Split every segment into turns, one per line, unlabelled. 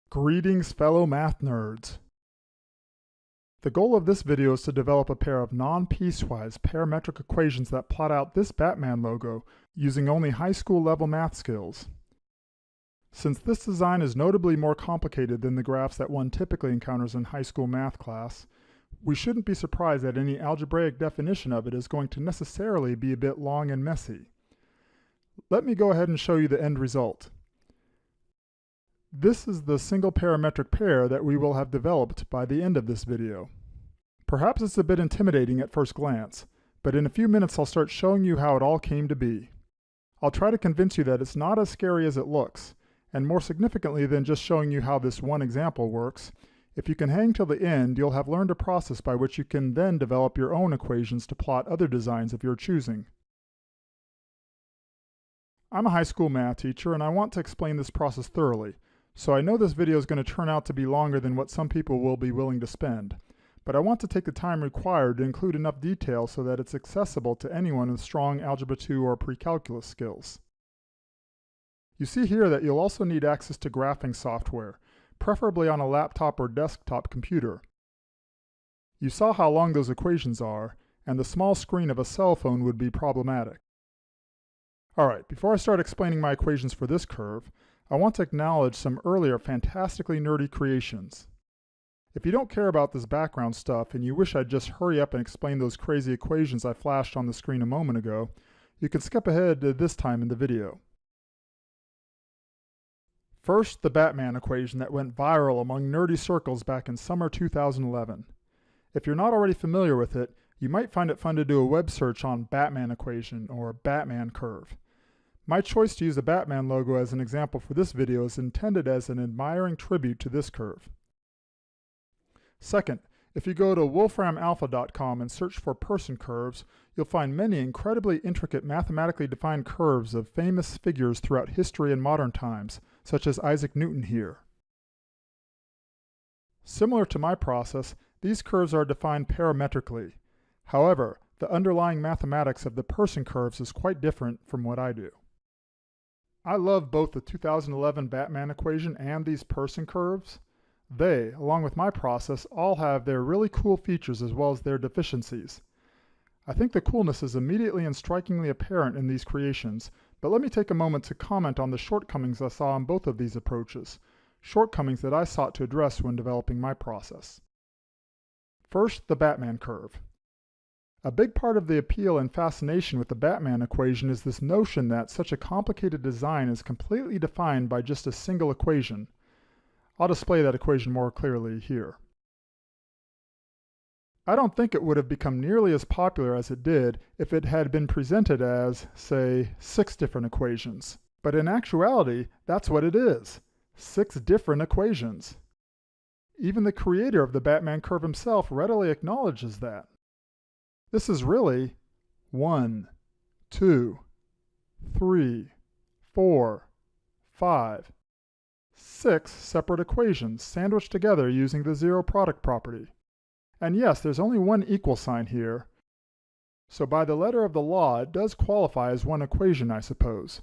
Greetings, fellow math nerds. The goal of this video is to develop a pair of non-piecewise parametric equations that plot out this Batman logo using only high school level math skills. Since this design is notably more complicated than the graphs that one typically encounters in high school math class, we shouldn't be surprised that any algebraic definition of it is going to necessarily be a bit long and messy. Let me go ahead and show you the end result. This is the single parametric pair that we will have developed by the end of this video. Perhaps it's a bit intimidating at first glance, but in a few minutes I'll start showing you how it all came to be. I'll try to convince you that it's not as scary as it looks, and more significantly than just showing you how this one example works, if you can hang till the end, you'll have learned a process by which you can then develop your own equations to plot other designs of your choosing. I'm a high school math teacher and I want to explain this process thoroughly. So I know this video is going to turn out to be longer than what some people will be willing to spend, but I want to take the time required to include enough detail so that it's accessible to anyone with strong Algebra 2 or pre-calculus skills. You see here that you'll also need access to graphing software, preferably on a laptop or desktop computer. You saw how long those equations are, and the small screen of a cell phone would be problematic. Alright, before I start explaining my equations for this curve, I want to acknowledge some earlier fantastically nerdy creations. If you don't care about this background stuff and you wish I'd just hurry up and explain those crazy equations I flashed on the screen a moment ago, you can skip ahead to this time in the video. First, the Batman equation that went viral among nerdy circles back in summer 2011. If you're not already familiar with it, you might find it fun to do a web search on Batman equation or Batman curve. My choice to use the Batman logo as an example for this video is intended as an admiring tribute to this curve. Second, if you go to wolframalpha.com and search for person curves, you'll find many incredibly intricate mathematically defined curves of famous figures throughout history and modern times, such as Isaac Newton here. Similar to my process, these curves are defined parametrically. However, the underlying mathematics of the person curves is quite different from what I do. I love both the 2011 Batman equation and these person curves. They, along with my process, all have their really cool features as well as their deficiencies. I think the coolness is immediately and strikingly apparent in these creations, but let me take a moment to comment on the shortcomings I saw in both of these approaches, shortcomings that I sought to address when developing my process. First, the Batman curve. A big part of the appeal and fascination with the Batman equation is this notion that such a complicated design is completely defined by just a single equation. I'll display that equation more clearly here. I don't think it would have become nearly as popular as it did if it had been presented as, say, 6 different equations. But in actuality, that's what it is. 6 different equations. Even the creator of the Batman curve himself readily acknowledges that. This is really 1, 2, 3, 4, 5, 6 separate equations sandwiched together using the zero product property. And yes, there's only one equal sign here, so by the letter of the law it does qualify as one equation, I suppose.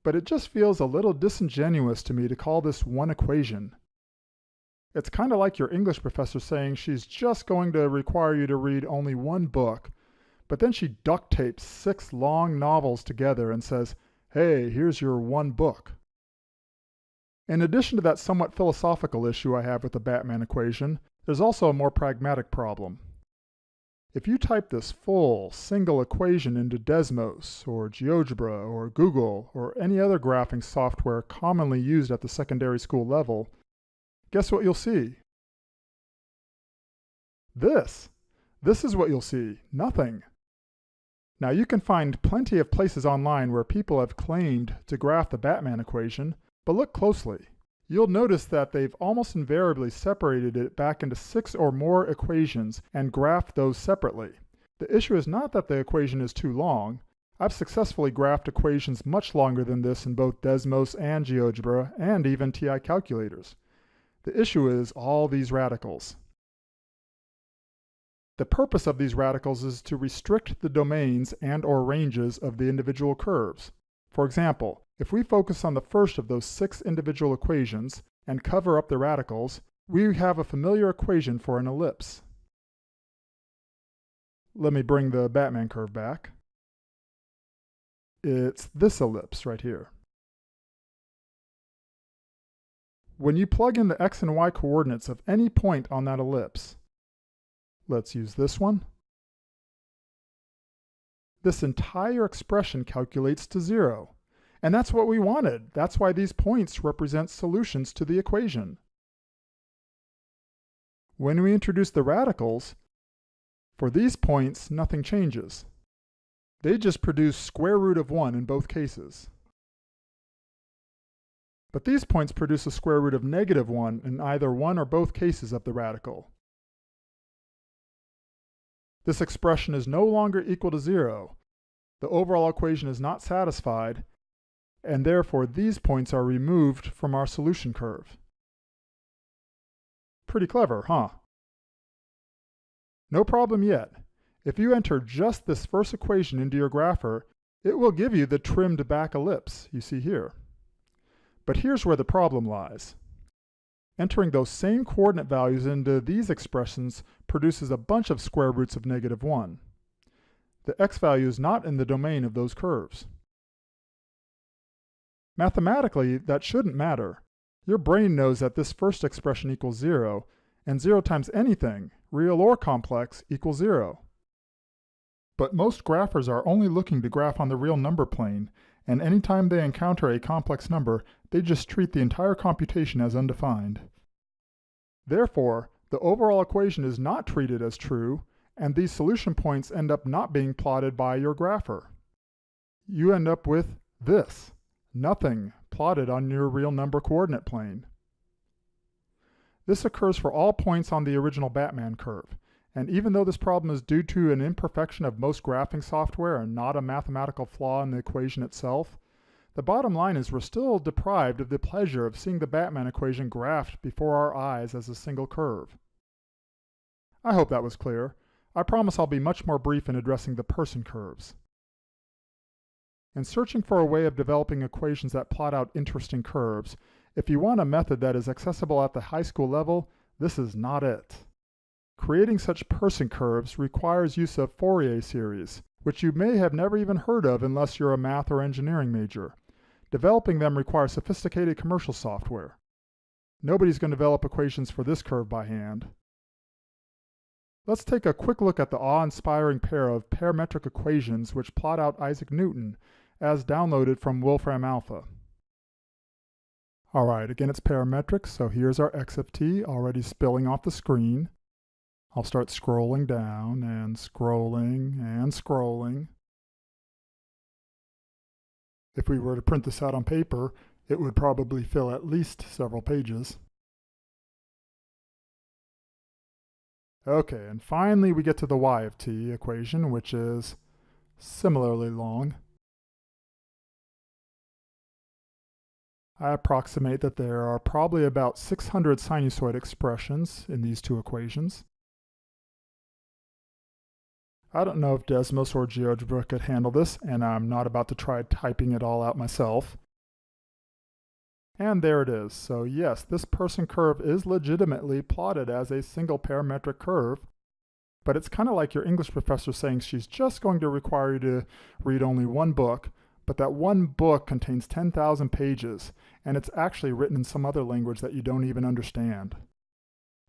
But it just feels a little disingenuous to me to call this one equation. It's kind of like your English professor saying she's just going to require you to read only one book, but then she duct tapes 6 long novels together and says, "Hey, here's your one book." In addition to that somewhat philosophical issue I have with the Batman equation, there's also a more pragmatic problem. If you type this full, single equation into Desmos, or Geogebra, or Google, or any other graphing software commonly used at the secondary school level, guess what you'll see? This is what you'll see. Nothing. Now you can find plenty of places online where people have claimed to graph the Batman equation, but look closely. You'll notice that they've almost invariably separated it back into 6 or more equations and graphed those separately. The issue is not that the equation is too long. I've successfully graphed equations much longer than this in both Desmos and Geogebra and even TI calculators. The issue is all these radicals. The purpose of these radicals is to restrict the domains and/or ranges of the individual curves. For example, if we focus on the first of those 6 individual equations, and cover up the radicals, we have a familiar equation for an ellipse. Let me bring the Batman curve back. It's this ellipse right here. When you plug in the x and y coordinates of any point on that ellipse, let's use this one, this entire expression calculates to 0. And that's what we wanted. That's why these points represent solutions to the equation. When we introduce the radicals, for these points, nothing changes. They just produce square root of 1 in both cases. But these points produce a square root of -1 in either one or both cases of the radical. This expression is no longer equal to 0. The overall equation is not satisfied, and therefore these points are removed from our solution curve. Pretty clever, huh? No problem yet. If you enter just this first equation into your grapher, it will give you the trimmed back ellipse you see here. But here's where the problem lies. Entering those same coordinate values into these expressions produces a bunch of square roots of -1. The x value is not in the domain of those curves. Mathematically, that shouldn't matter. Your brain knows that this first expression equals 0, and 0 times anything, real or complex, equals 0. But most graphers are only looking to graph on the real number plane, and anytime they encounter a complex number, they just treat the entire computation as undefined. Therefore, the overall equation is not treated as true, and these solution points end up not being plotted by your grapher. You end up with this, nothing plotted on your real number coordinate plane. This occurs for all points on the original Batman curve, and even though this problem is due to an imperfection of most graphing software and not a mathematical flaw in the equation itself, the bottom line is we're still deprived of the pleasure of seeing the Batman equation graphed before our eyes as a single curve. I hope that was clear. I promise I'll be much more brief in addressing the person curves. In searching for a way of developing equations that plot out interesting curves, if you want a method that is accessible at the high school level, this is not it. Creating such person curves requires use of Fourier series, which you may have never even heard of unless you're a math or engineering major. Developing them requires sophisticated commercial software. Nobody's going to develop equations for this curve by hand. Let's take a quick look at the awe-inspiring pair of parametric equations which plot out Isaac Newton, as downloaded from Wolfram Alpha. Alright, again it's parametric, so here's our x of t already spilling off the screen. I'll start scrolling down and scrolling and scrolling. If we were to print this out on paper, it would probably fill at least several pages. Okay, and finally we get to the y of t equation, which is similarly long. I approximate that there are probably about 600 sinusoid expressions in these two equations. I don't know if Desmos or Geogebra could handle this, and I'm not about to try typing it all out myself. And there it is. So yes, this person curve is legitimately plotted as a single parametric curve, but it's kind of like your English professor saying she's just going to require you to read only one book, but that one book contains 10,000 pages, and it's actually written in some other language that you don't even understand.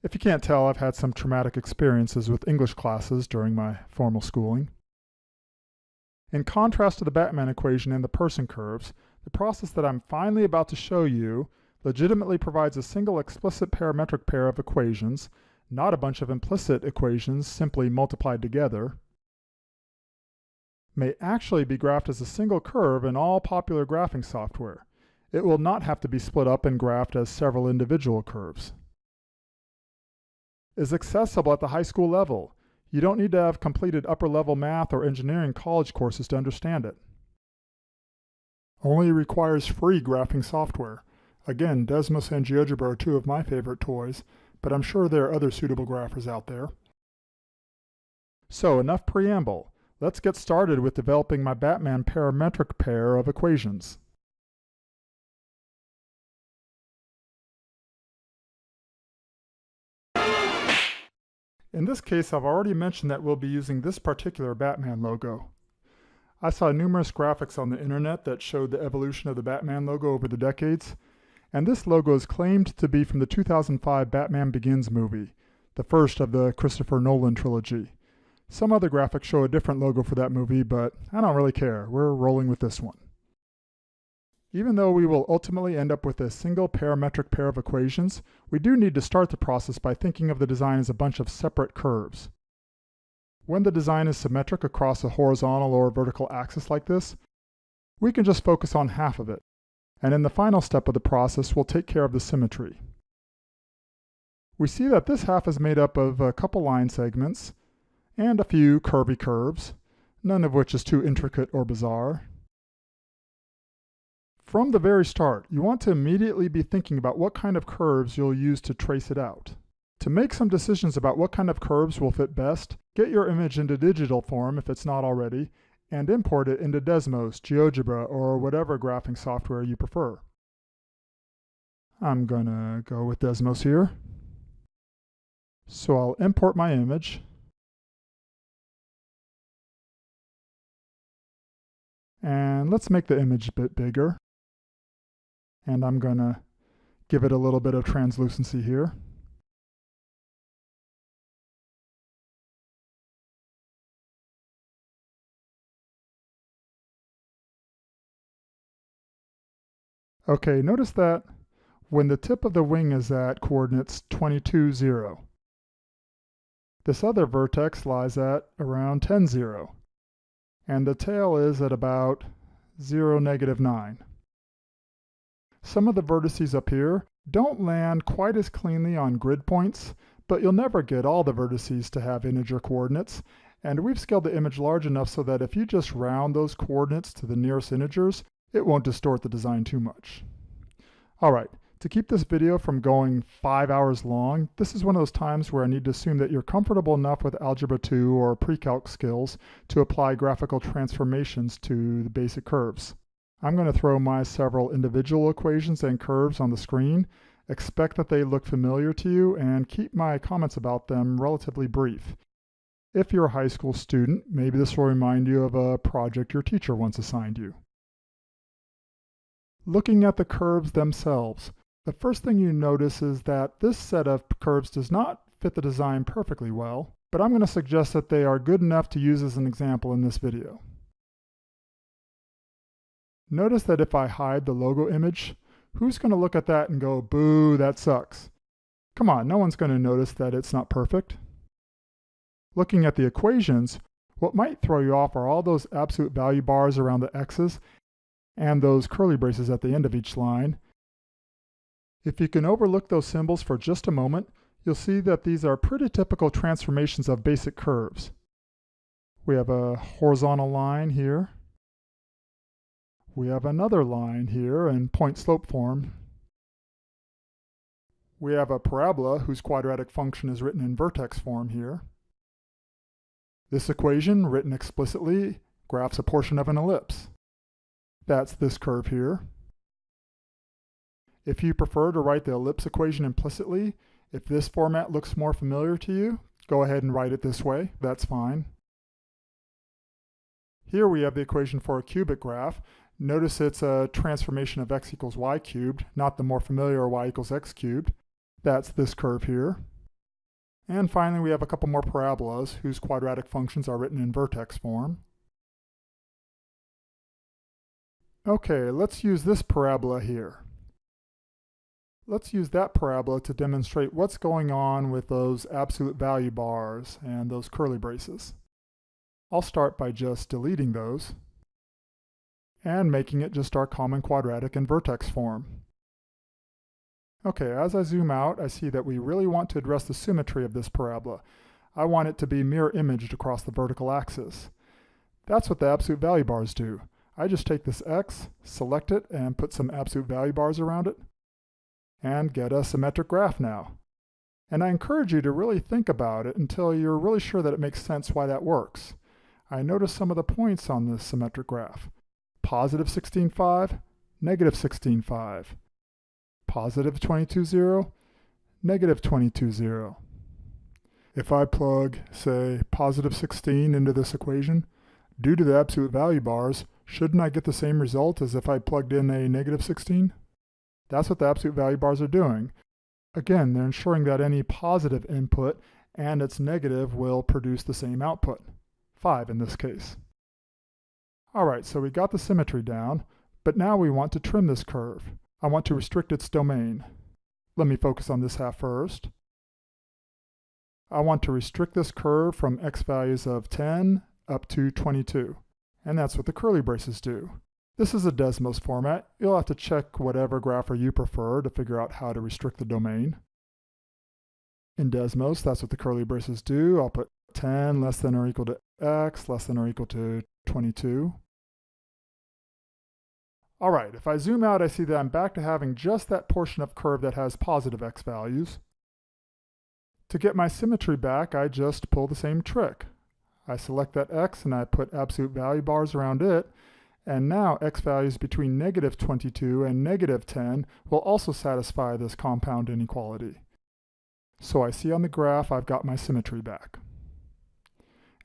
If you can't tell, I've had some traumatic experiences with English classes during my formal schooling. In contrast to the Batman equation and the person curves, the process that I'm finally about to show you legitimately provides a single explicit parametric pair of equations, not a bunch of implicit equations simply multiplied together, may actually be graphed as a single curve in all popular graphing software. It will not have to be split up and graphed as several individual curves. Is accessible at the high school level. You don't need to have completed upper-level math or engineering college courses to understand it. Only requires free graphing software. Again, Desmos and Geogebra are two of my favorite toys, but I'm sure there are other suitable graphers out there. So, enough preamble. Let's get started with developing my Batman parametric pair of equations. In this case, I've already mentioned that we'll be using this particular Batman logo. I saw numerous graphics on the internet that showed the evolution of the Batman logo over the decades, and this logo is claimed to be from the 2005 Batman Begins movie, the first of the Christopher Nolan trilogy. Some other graphics show a different logo for that movie, but I don't really care. We're rolling with this one. Even though we will ultimately end up with a single parametric pair of equations, we do need to start the process by thinking of the design as a bunch of separate curves. When the design is symmetric across a horizontal or vertical axis like this, we can just focus on half of it, and in the final step of the process, we'll take care of the symmetry. We see that this half is made up of a couple line segments and a few curvy curves, none of which is too intricate or bizarre. From the very start, you want to immediately be thinking about what kind of curves you'll use to trace it out. To make some decisions about what kind of curves will fit best, get your image into digital form if it's not already, and import it into Desmos, Geogebra, or whatever graphing software you prefer. I'm gonna go with Desmos here. So I'll import my image. And let's make the image a bit bigger. And I'm going to give it a little bit of translucency here. Okay, notice that when the tip of the wing is at coordinates 22, 0, this other vertex lies at around 10, 0, and the tail is at about 0, -9. Some of the vertices up here don't land quite as cleanly on grid points, but you'll never get all the vertices to have integer coordinates, and we've scaled the image large enough so that if you just round those coordinates to the nearest integers, it won't distort the design too much. Alright, to keep this video from going 5 hours long, this is one of those times where I need to assume that you're comfortable enough with Algebra 2 or pre-calc skills to apply graphical transformations to the basic curves. I'm going to throw my several individual equations and curves on the screen, expect that they look familiar to you, and keep my comments about them relatively brief. If you're a high school student, maybe this will remind you of a project your teacher once assigned you. Looking at the curves themselves, the first thing you notice is that this set of curves does not fit the design perfectly well, but I'm going to suggest that they are good enough to use as an example in this video. Notice that if I hide the logo image, who's going to look at that and go, boo, that sucks? Come on, no one's going to notice that it's not perfect. Looking at the equations, what might throw you off are all those absolute value bars around the x's and those curly braces at the end of each line. If you can overlook those symbols for just a moment, you'll see that these are pretty typical transformations of basic curves. We have a horizontal line here. We have another line here in point slope form. We have a parabola whose quadratic function is written in vertex form here. This equation, written explicitly, graphs a portion of an ellipse. That's this curve here. If you prefer to write the ellipse equation implicitly, if this format looks more familiar to you, go ahead and write it this way. That's fine. Here we have the equation for a cubic graph. Notice it's a transformation of x equals y cubed, not the more familiar y equals x cubed. That's this curve here. And finally, we have a couple more parabolas whose quadratic functions are written in vertex form. Okay, let's use this parabola here. Let's use that parabola to demonstrate what's going on with those absolute value bars and those curly braces. I'll start by just deleting those and making it just our common quadratic in vertex form. Okay, as I zoom out, I see that we really want to address the symmetry of this parabola. I want it to be mirror imaged across the vertical axis. That's what the absolute value bars do. I just take this x, select it, and put some absolute value bars around it, and get a symmetric graph now. And I encourage you to really think about it until you're really sure that it makes sense why that works. I notice some of the points on this symmetric graph. Positive 16.5, negative 16.5. Positive 22.0, negative 22.0. If I plug, say, positive 16 into this equation, due to the absolute value bars, shouldn't I get the same result as if I plugged in a negative 16? That's what the absolute value bars are doing. Again, they're ensuring that any positive input and its negative will produce the same output, 5 in this case. Alright, so we got the symmetry down, but now we want to trim this curve. I want to restrict its domain. Let me focus on this half first. I want to restrict this curve from x values of 10 up to 22, and that's what the curly braces do. This is a Desmos format. You'll have to check whatever grapher you prefer to figure out how to restrict the domain. In Desmos, that's what the curly braces do. I'll put 10 less than or equal to x less than or equal to 22. Alright, if I zoom out, I see that I'm back to having just that portion of curve that has positive x values. To get my symmetry back, I just pull the same trick. I select that x and I put absolute value bars around it, and now x values between negative 22 and negative 10 will also satisfy this compound inequality. So I see on the graph I've got my symmetry back.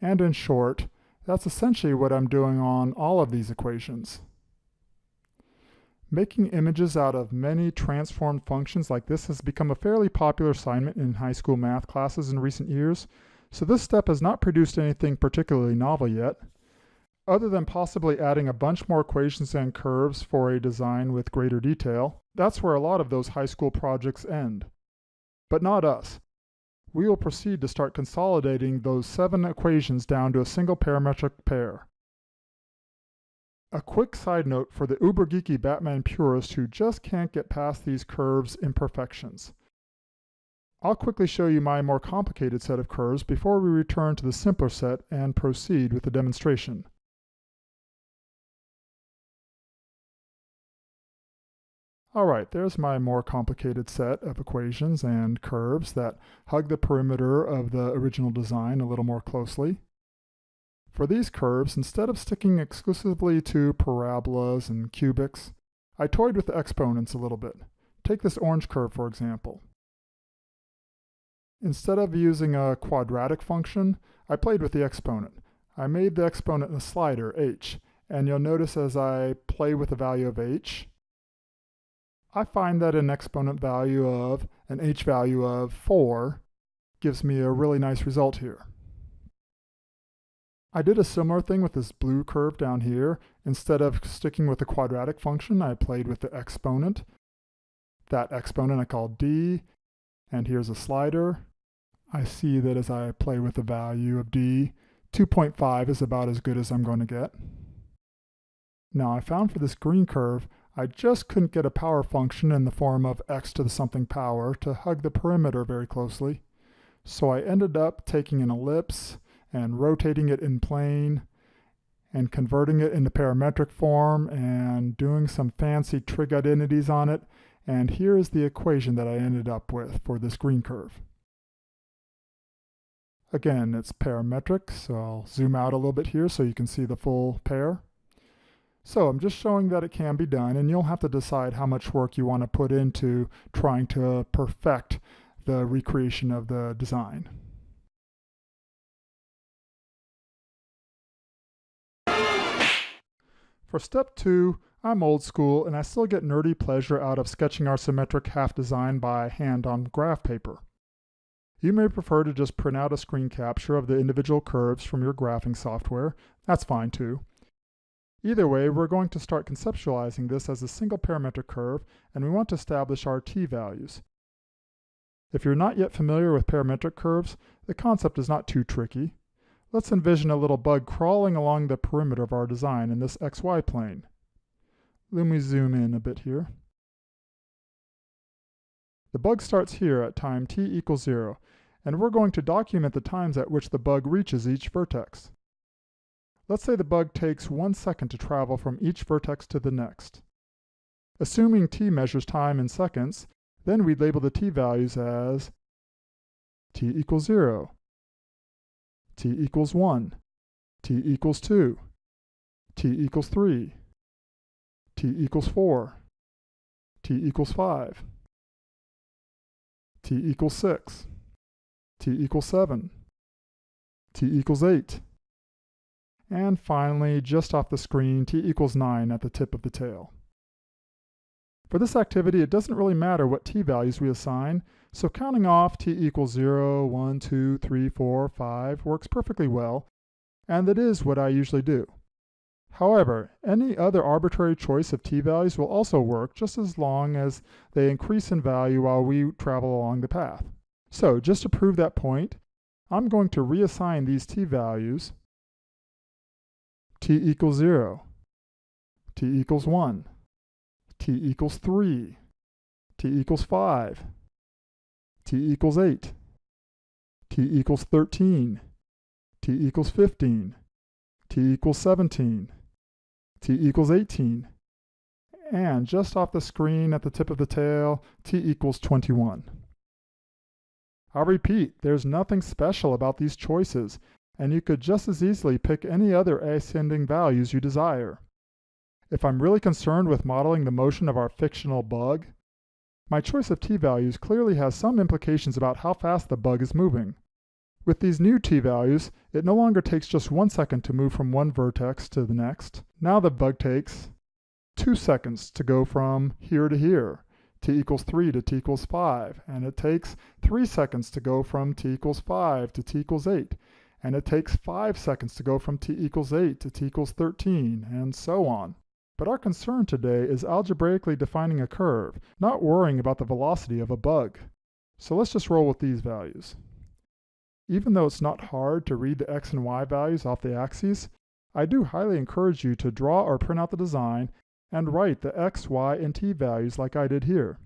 And in short, that's essentially what I'm doing on all of these equations. Making images out of many transformed functions like this has become a fairly popular assignment in high school math classes in recent years, so this step has not produced anything particularly novel yet, other than possibly adding a bunch more equations and curves for a design with greater detail. That's where a lot of those high school projects end. But not us. We will proceed to start consolidating those 7 equations down to a single parametric pair. A quick side note for the uber geeky Batman purist who just can't get past these curves' imperfections. I'll quickly show you my more complicated set of curves before we return to the simpler set and proceed with the demonstration. Alright, there's my more complicated set of equations and curves that hug the perimeter of the original design a little more closely. For these curves, instead of sticking exclusively to parabolas and cubics, I toyed with the exponents a little bit. Take this orange curve, for example. Instead of using a quadratic function, I played with the exponent. I made the exponent a slider, h, and you'll notice as I play with the value of h, I find that an exponent value of, an h value of 4 gives me a really nice result here. I did a similar thing with this blue curve down here. Instead of sticking with the quadratic function, I played with the exponent. That exponent I called d, and here's a slider. I see that as I play with the value of d, 2.5 is about as good as I'm going to get. Now I found for this green curve, I just couldn't get a power function in the form of x to the something power to hug the perimeter very closely. So I ended up taking an ellipse and rotating it in plane and converting it into parametric form and doing some fancy trig identities on it, and here is the equation that I ended up with for this green curve. Again, it's parametric, so I'll zoom out a little bit here so you can see the full pair. So I'm just showing that it can be done, and you'll have to decide how much work you want to put into trying to perfect the recreation of the design. For step 2, I'm old school and I still get nerdy pleasure out of sketching our symmetric half design by hand on graph paper. You may prefer to just print out a screen capture of the individual curves from your graphing software. That's fine too. Either way, we're going to start conceptualizing this as a single parametric curve, and we want to establish our t values. If you're not yet familiar with parametric curves, the concept is not too tricky. Let's envision a little bug crawling along the perimeter of our design in this xy plane. Let me zoom in a bit here. The bug starts here at time t equals 0, and we're going to document the times at which the bug reaches each vertex. Let's say the bug takes 1 second to travel from each vertex to the next. Assuming t measures time in seconds, then we label the t values as t equals 0, t equals 1, t equals 2, t equals 3, t equals 4, t equals 5, t equals 6, t equals 7, t equals 8, and finally, just off the screen, t equals 9 at the tip of the tail. For this activity, it doesn't really matter what t-values we assign, so counting off t equals 0, 1, 2, 3, 4, 5 works perfectly well, and that is what I usually do. However, any other arbitrary choice of t-values will also work just as long as they increase in value while we travel along the path. So, just to prove that point, I'm going to reassign these t-values. T equals 0, t equals 1, t equals 3, t equals 5, t equals 8, t equals 13, t equals 15, t equals 17, t equals 18, and just off the screen at the tip of the tail, t equals 21. I'll repeat, there's nothing special about these choices, and you could just as easily pick any other ascending values you desire. If I'm really concerned with modeling the motion of our fictional bug, my choice of t-values clearly has some implications about how fast the bug is moving. With these new t-values, it no longer takes just 1 second to move from one vertex to the next. Now the bug takes 2 seconds to go from here to here, t equals 3 to t equals 5, and it takes 3 seconds to go from t equals 5 to t equals 8, and it takes 5 seconds to go from t equals 8 to t equals 13, and so on. But our concern today is algebraically defining a curve, not worrying about the velocity of a bug. So let's just roll with these values. Even though it's not hard to read the x and y values off the axes, I do highly encourage you to draw or print out the design and write the x, y, and t values like I did here.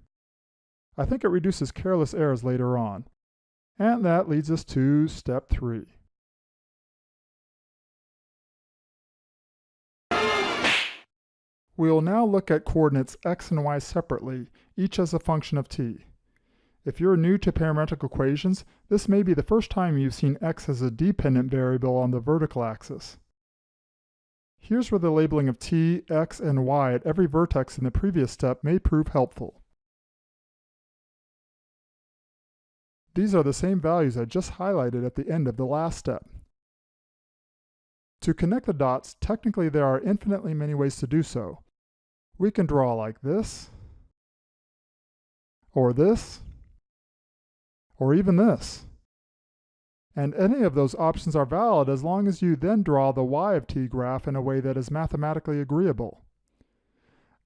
I think it reduces careless errors later on. And that leads us to step 3. We will now look at coordinates x and y separately, each as a function of t. If you're new to parametric equations, this may be the first time you've seen x as a dependent variable on the vertical axis. Here's where the labeling of t, x, and y at every vertex in the previous step may prove helpful. These are the same values I just highlighted at the end of the last step. To connect the dots, technically there are infinitely many ways to do so. We can draw like this, or even this. And any of those options are valid as long as you then draw the y of t graph in a way that is mathematically agreeable.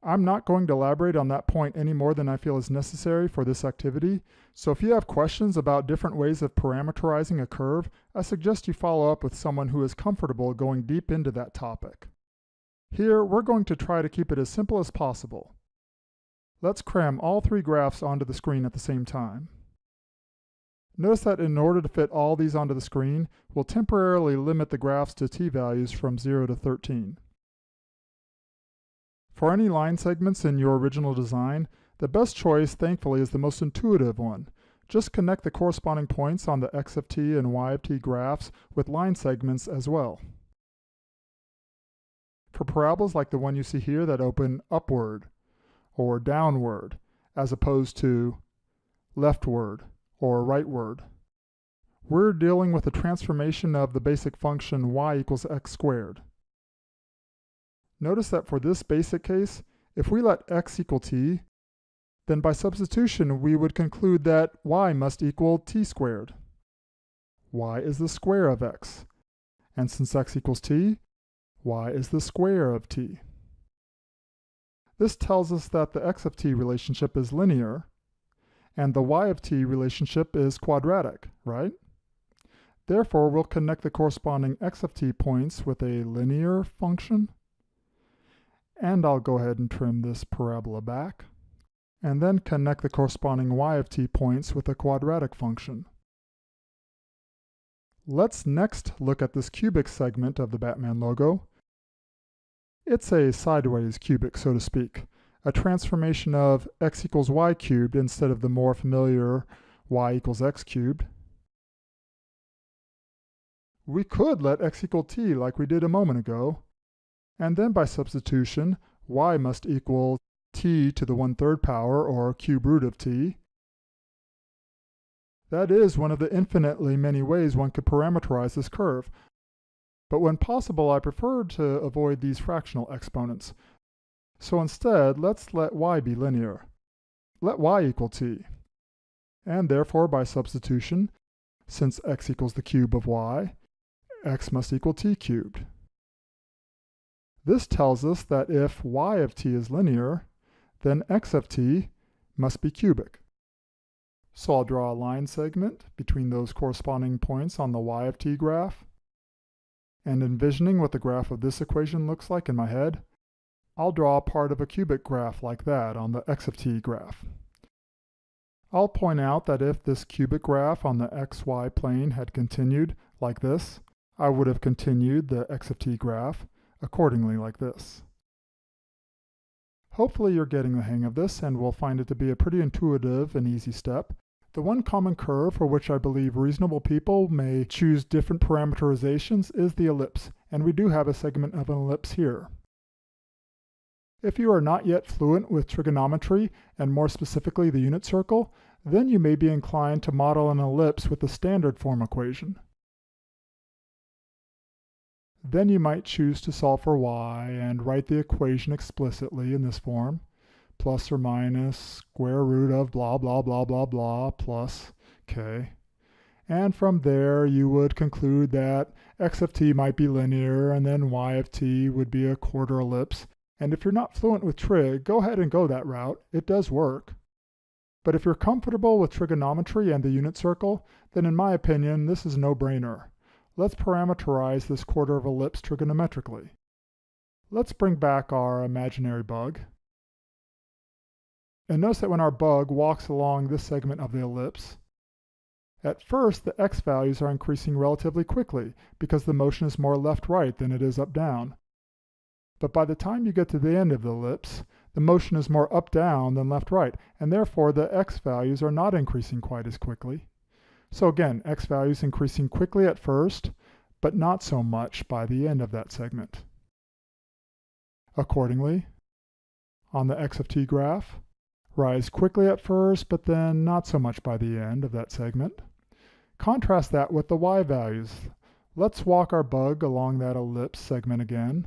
I'm not going to elaborate on that point any more than I feel is necessary for this activity, so if you have questions about different ways of parameterizing a curve, I suggest you follow up with someone who is comfortable going deep into that topic. Here, we're going to try to keep it as simple as possible. Let's cram all 3 graphs onto the screen at the same time. Notice that in order to fit all these onto the screen, we'll temporarily limit the graphs to t-values from 0 to 13. For any line segments in your original design, the best choice, thankfully, is the most intuitive one. Just connect the corresponding points on the x of t and y of t graphs with line segments as well. For parabolas like the one you see here that open upward or downward, as opposed to leftward or rightward, we're dealing with a transformation of the basic function y equals x squared. Notice that for this basic case, if we let x equal t, then by substitution we would conclude that y must equal t squared. Y is the square of x, and since x equals t, y is the square of t. This tells us that the x of t relationship is linear, and the y of t relationship is quadratic, right? Therefore, we'll connect the corresponding x of t points with a linear function. And I'll go ahead and trim this parabola back, and then connect the corresponding y of t points with a quadratic function. Let's next look at this cubic segment of the Batman logo. It's a sideways cubic, so to speak, a transformation of x equals y cubed instead of the more familiar y equals x cubed. We could let x equal t like we did a moment ago, and then by substitution, y must equal t to the 1/3 power, or cube root of t. That is one of the infinitely many ways one could parameterize this curve. But when possible, I prefer to avoid these fractional exponents. So instead, let's let y be linear. Let y equal t. And therefore, by substitution, since x equals the cube of y, x must equal t cubed. This tells us that if y of t is linear, then x of t must be cubic. So I'll draw a line segment between those corresponding points on the y of t graph. And envisioning what the graph of this equation looks like in my head, I'll draw part of a cubic graph like that on the x of t graph. I'll point out that if this cubic graph on the xy plane had continued like this, I would have continued the x of t graph accordingly like this. Hopefully you're getting the hang of this and will find it to be a pretty intuitive and easy step. The one common curve for which I believe reasonable people may choose different parameterizations is the ellipse, and we do have a segment of an ellipse here. If you are not yet fluent with trigonometry, and more specifically the unit circle, then you may be inclined to model an ellipse with the standard form equation. Then you might choose to solve for y and write the equation explicitly in this form, plus or minus square root of blah blah blah blah blah plus k. And from there you would conclude that x of t might be linear and then y of t would be a quarter ellipse. And if you're not fluent with trig, go ahead and go that route. It does work. But if you're comfortable with trigonometry and the unit circle, then in my opinion this is a no-brainer. Let's parameterize this quarter of ellipse trigonometrically. Let's bring back our imaginary bug. And notice that when our bug walks along this segment of the ellipse, at first the x values are increasing relatively quickly because the motion is more left-right than it is up-down. But by the time you get to the end of the ellipse, the motion is more up-down than left-right, and therefore the x values are not increasing quite as quickly. So again, x values increasing quickly at first, but not so much by the end of that segment. Accordingly, on the x of t graph, rise quickly at first, but then not so much by the end of that segment. Contrast that with the y values. Let's walk our bug along that ellipse segment again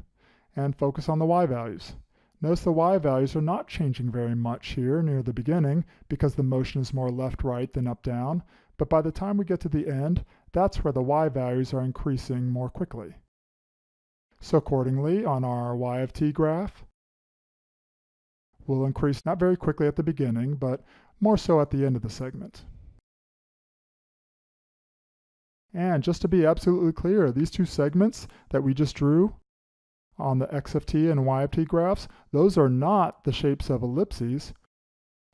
and focus on the y values. Notice the y values are not changing very much here near the beginning because the motion is more left-right than up-down, but by the time we get to the end, that's where the y values are increasing more quickly. So accordingly, on our y of t graph, will increase not very quickly at the beginning, but more so at the end of the segment. And just to be absolutely clear, these two segments that we just drew on the x of t and y of t graphs, those are not the shapes of ellipses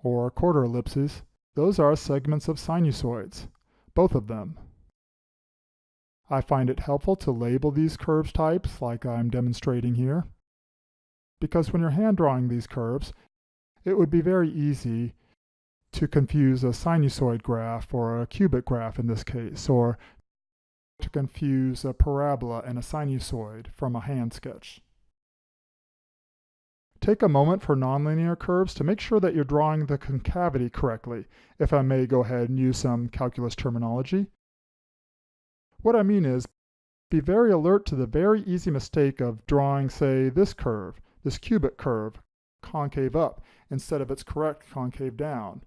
or quarter ellipses. Those are segments of sinusoids, both of them. I find it helpful to label these curves types like I'm demonstrating here, because when you're hand drawing these curves, it would be very easy to confuse a sinusoid graph or a cubic graph in this case, or to confuse a parabola and a sinusoid from a hand sketch. Take a moment for nonlinear curves to make sure that you're drawing the concavity correctly, if I may go ahead and use some calculus terminology. What I mean is, be very alert to the very easy mistake of drawing, say, this curve, this cubic curve, concave up, instead of its correct concave down.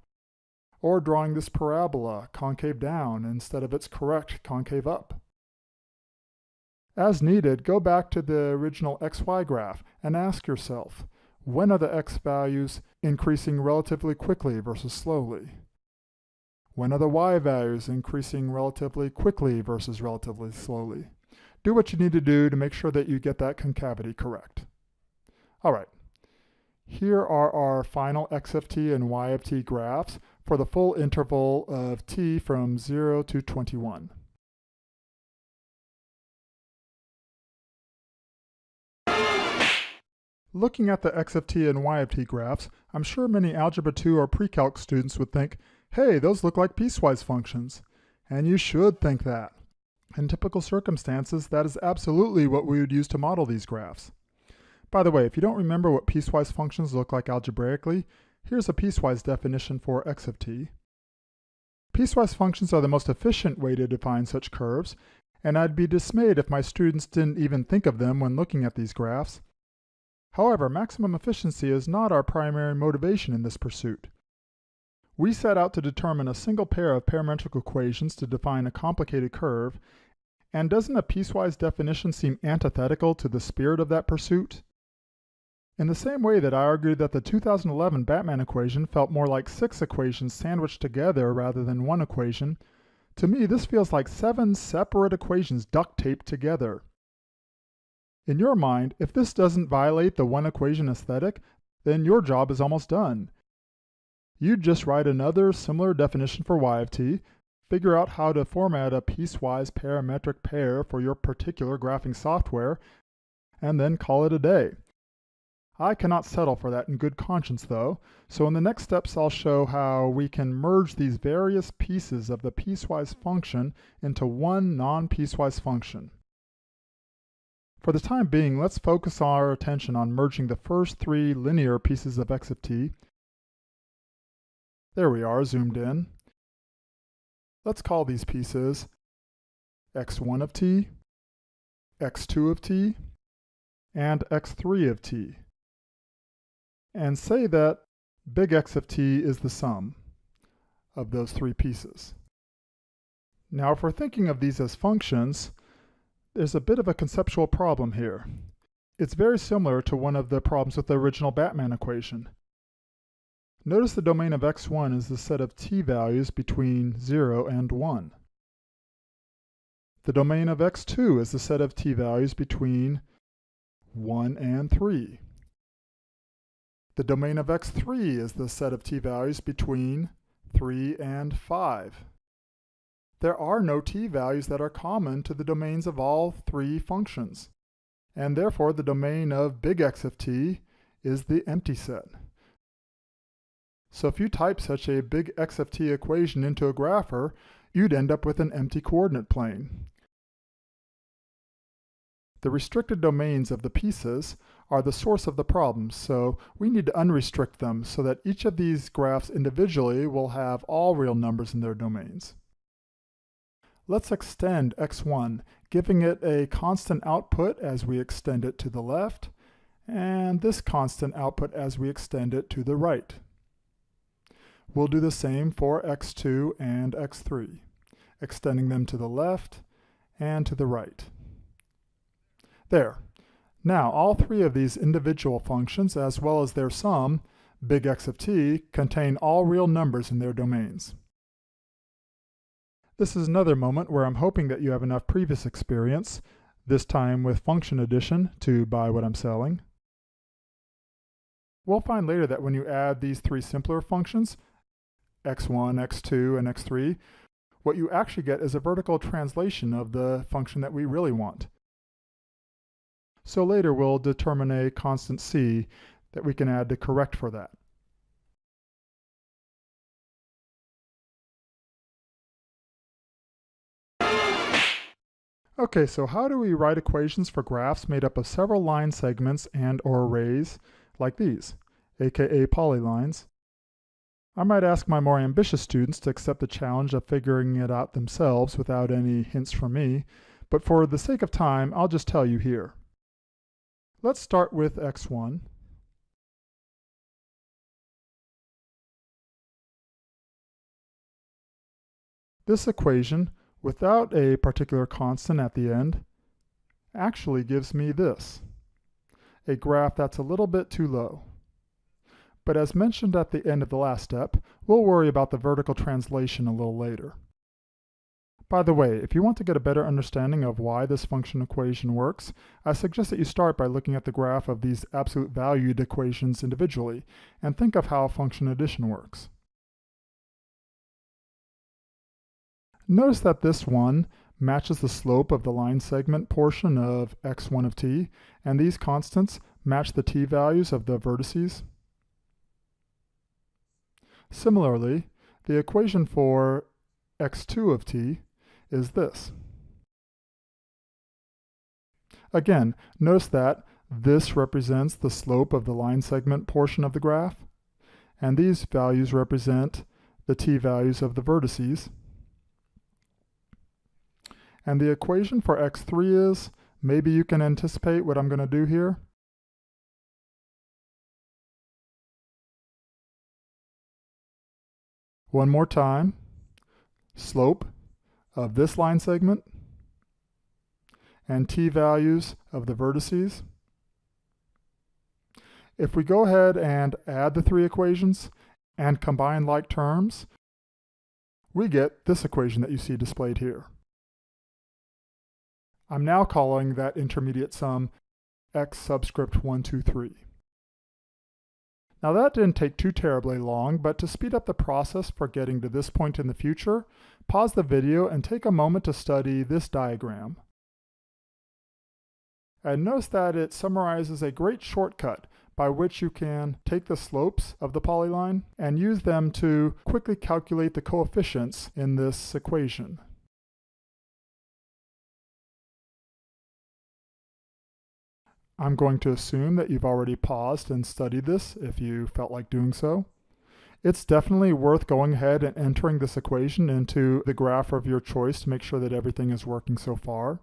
Or drawing this parabola, concave down, instead of its correct concave up. As needed, go back to the original xy graph and ask yourself, when are the x values increasing relatively quickly versus slowly? When are the y values increasing relatively quickly versus relatively slowly? Do what you need to do to make sure that you get that concavity correct. All right, here are our final x of t and y of t graphs for the full interval of t from 0 to 21. Looking at the x of t and y of t graphs, I'm sure many Algebra 2 or Pre-Calc students would think, hey, those look like piecewise functions. And you should think that. In typical circumstances, that is absolutely what we would use to model these graphs. By the way, if you don't remember what piecewise functions look like algebraically, here's a piecewise definition for x of t. Piecewise functions are the most efficient way to define such curves, and I'd be dismayed if my students didn't even think of them when looking at these graphs. However, maximum efficiency is not our primary motivation in this pursuit. We set out to determine a single pair of parametric equations to define a complicated curve, and doesn't a piecewise definition seem antithetical to the spirit of that pursuit? In the same way that I argued that the 2011 Batman equation felt more like 6 equations sandwiched together rather than one equation, to me this feels like 7 separate equations duct taped together. In your mind, if this doesn't violate the one equation aesthetic, then your job is almost done. You'd just write another similar definition for y of t, figure out how to format a piecewise parametric pair for your particular graphing software, and then call it a day. I cannot settle for that in good conscience though, so in the next steps I'll show how we can merge these various pieces of the piecewise function into one non-piecewise function. For the time being, let's focus our attention on merging the first 3 linear pieces of x of t. There we are, zoomed in. Let's call these pieces x1 of t, x2 of t, and x3 of t. And say that big X of t is the sum of those 3 pieces. Now, if we're thinking of these as functions, there's a bit of a conceptual problem here. It's very similar to one of the problems with the original Batman equation. Notice the domain of x1 is the set of t values between 0 and 1. The domain of x2 is the set of t values between 1 and 3. The domain of x3 is the set of t values between 3 and 5. There are no t values that are common to the domains of all 3 functions, and therefore the domain of big X of t is the empty set. So if you type such a big X of t equation into a grapher, you'd end up with an empty coordinate plane. The restricted domains of the pieces are the source of the problem, so we need to unrestrict them so that each of these graphs individually will have all real numbers in their domains. Let's extend x1, giving it a constant output as we extend it to the left, and this constant output as we extend it to the right. We'll do the same for x2 and x3, extending them to the left and to the right. There. Now, all 3 of these individual functions, as well as their sum, big X of t, contain all real numbers in their domains. This is another moment where I'm hoping that you have enough previous experience, this time with function addition, to buy what I'm selling. We'll find later that when you add these 3 simpler functions, x1, x2, and x3, what you actually get is a vertical translation of the function that we really want. So later we'll determine a constant c that we can add to correct for that. Okay, so how do we write equations for graphs made up of several line segments and/or arrays like these, aka polylines? I might ask my more ambitious students to accept the challenge of figuring it out themselves without any hints from me, but for the sake of time, I'll just tell you here. Let's start with x1. This equation, without a particular constant at the end, actually gives me this, a graph that's a little bit too low. But as mentioned at the end of the last step, we'll worry about the vertical translation a little later. By the way, if you want to get a better understanding of why this function equation works, I suggest that you start by looking at the graph of these absolute valued equations individually, and think of how function addition works. Notice that this one matches the slope of the line segment portion of x1 of t, and these constants match the t values of the vertices. Similarly, the equation for x2 of t is this. Again, notice that this represents the slope of the line segment portion of the graph, and these values represent the t-values of the vertices. And the equation for x3 is, maybe you can anticipate what I'm going to do here. One more time, slope of this line segment and t-values of the vertices. If we go ahead and add the three equations and combine like terms, we get this equation that you see displayed here. I'm now calling that intermediate sum x subscript 1, 2, 3. Now that didn't take too terribly long, but to speed up the process for getting to this point in the future, pause the video and take a moment to study this diagram. And notice that it summarizes a great shortcut by which you can take the slopes of the polyline and use them to quickly calculate the coefficients in this equation. I'm going to assume that you've already paused and studied this if you felt like doing so. It's definitely worth going ahead and entering this equation into the graph of your choice to make sure that everything is working so far.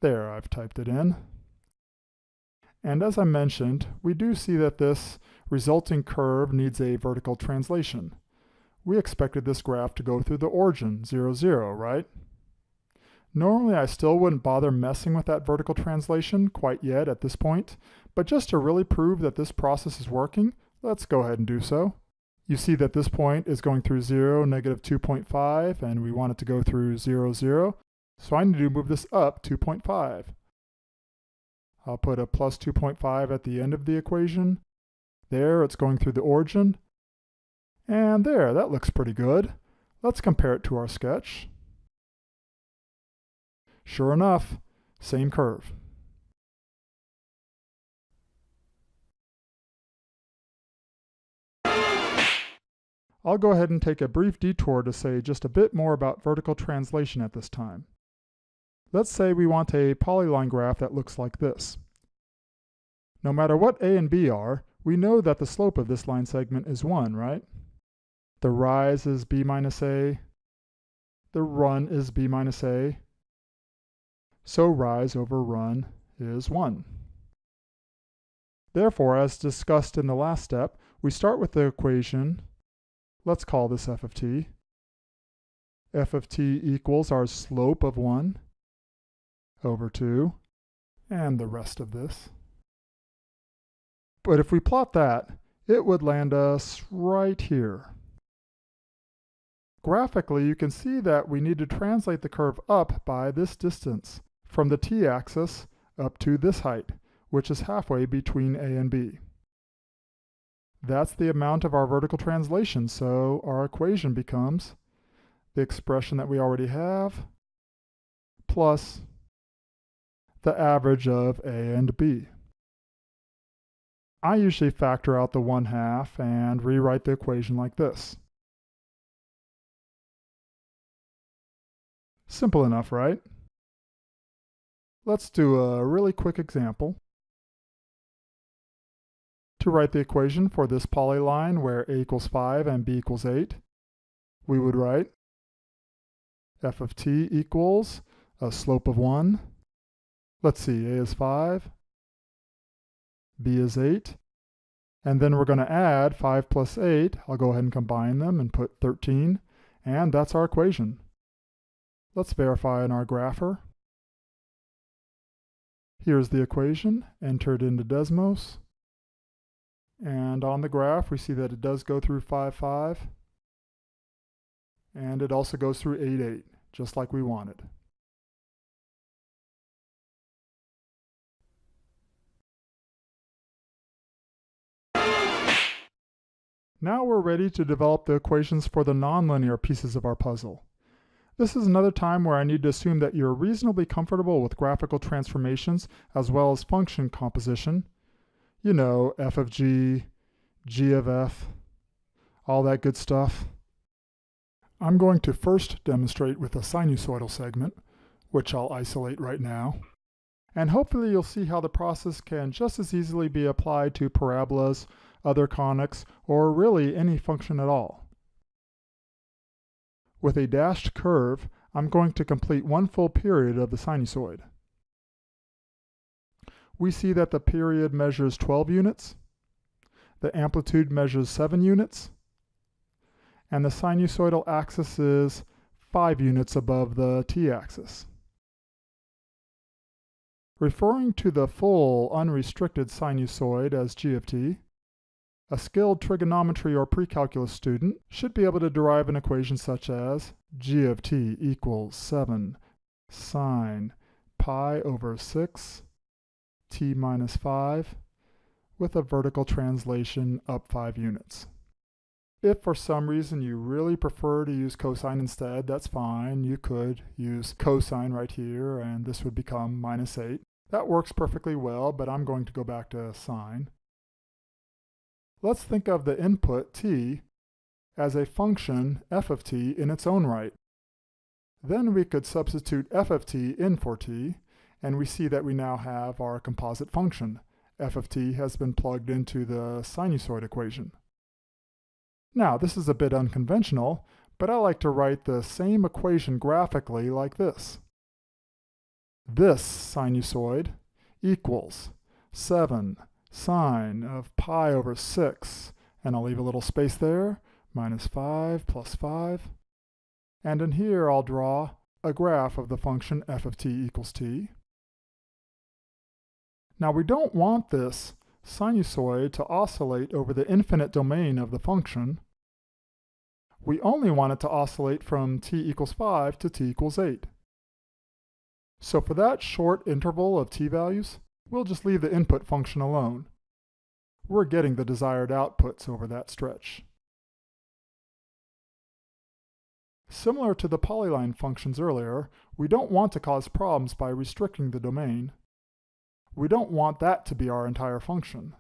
There, I've typed it in. And as I mentioned, we do see that this resulting curve needs a vertical translation. We expected this graph to go through the origin, 0, 0, right? Normally I still wouldn't bother messing with that vertical translation quite yet at this point, but just to really prove that this process is working, let's go ahead and do so. You see that this point is going through 0, negative 2.5, and we want it to go through 0, 0, so I need to move this up 2.5. I'll put a plus 2.5 at the end of the equation. There, it's going through the origin. And there, that looks pretty good. Let's compare it to our sketch. Sure enough, same curve. I'll go ahead and take a brief detour to say just a bit more about vertical translation at this time. Let's say we want a polyline graph that looks like this. No matter what a and b are, we know that the slope of this line segment is 1, right? The rise is b minus a. The run is b minus a. So rise over run is 1. Therefore, as discussed in the last step, we start with the equation, let's call this f of t. F of t equals our slope of 1 over 2, and the rest of this. But if we plot that, it would land us right here. Graphically, you can see that we need to translate the curve up by this distance, from the t-axis up to this height, which is halfway between a and b. That's the amount of our vertical translation, so our equation becomes the expression that we already have plus the average of a and b. I usually factor out the 1/2 and rewrite the equation like this. Simple enough, right? Let's do a really quick example. To write the equation for this polyline where a equals 5 and b equals 8, we would write f of t equals a slope of 1. Let's see, a is 5, b is 8, and then we're going to add 5 plus 8. I'll go ahead and combine them and put 13, and that's our equation. Let's verify in our grapher. Here's the equation, entered into Desmos. And on the graph, we see that it does go through 5, 5. And it also goes through 8, 8, just like we wanted. Now we're ready to develop the equations for the nonlinear pieces of our puzzle. This is another time where I need to assume that you're reasonably comfortable with graphical transformations as well as function composition. You know, f of g, g of f, all that good stuff. I'm going to first demonstrate with a sinusoidal segment, which I'll isolate right now. And hopefully you'll see how the process can just as easily be applied to parabolas other conics, or really any function at all. With a dashed curve, I'm going to complete one full period of the sinusoid. We see that the period measures 12 units, the amplitude measures 7 units, and the sinusoidal axis is 5 units above the t-axis. Referring to the full unrestricted sinusoid as g of t, a skilled trigonometry or pre-calculus student should be able to derive an equation such as g of t equals 7 sine pi over 6 t minus 5 with a vertical translation up 5 units. If for some reason you really prefer to use cosine instead, that's fine. You could use cosine right here, and this would become minus 8. That works perfectly well, but I'm going to go back to sine. Let's think of the input t as a function f of t in its own right. Then we could substitute f of t in for t, and we see that we now have our composite function. F of t has been plugged into the sinusoid equation. Now, this is a bit unconventional, but I like to write the same equation graphically like this. This sinusoid equals 7 sine of pi over 6, and I'll leave a little space there, minus 5 plus 5. And in here I'll draw a graph of the function f of t equals t. Now we don't want this sinusoid to oscillate over the infinite domain of the function. We only want it to oscillate from t equals 5 to t equals 8. So for that short interval of t values, we'll just leave the input function alone. We're getting the desired outputs over that stretch. Similar to the polyline functions earlier, we don't want to cause problems by restricting the domain. We don't want that to be our entire function.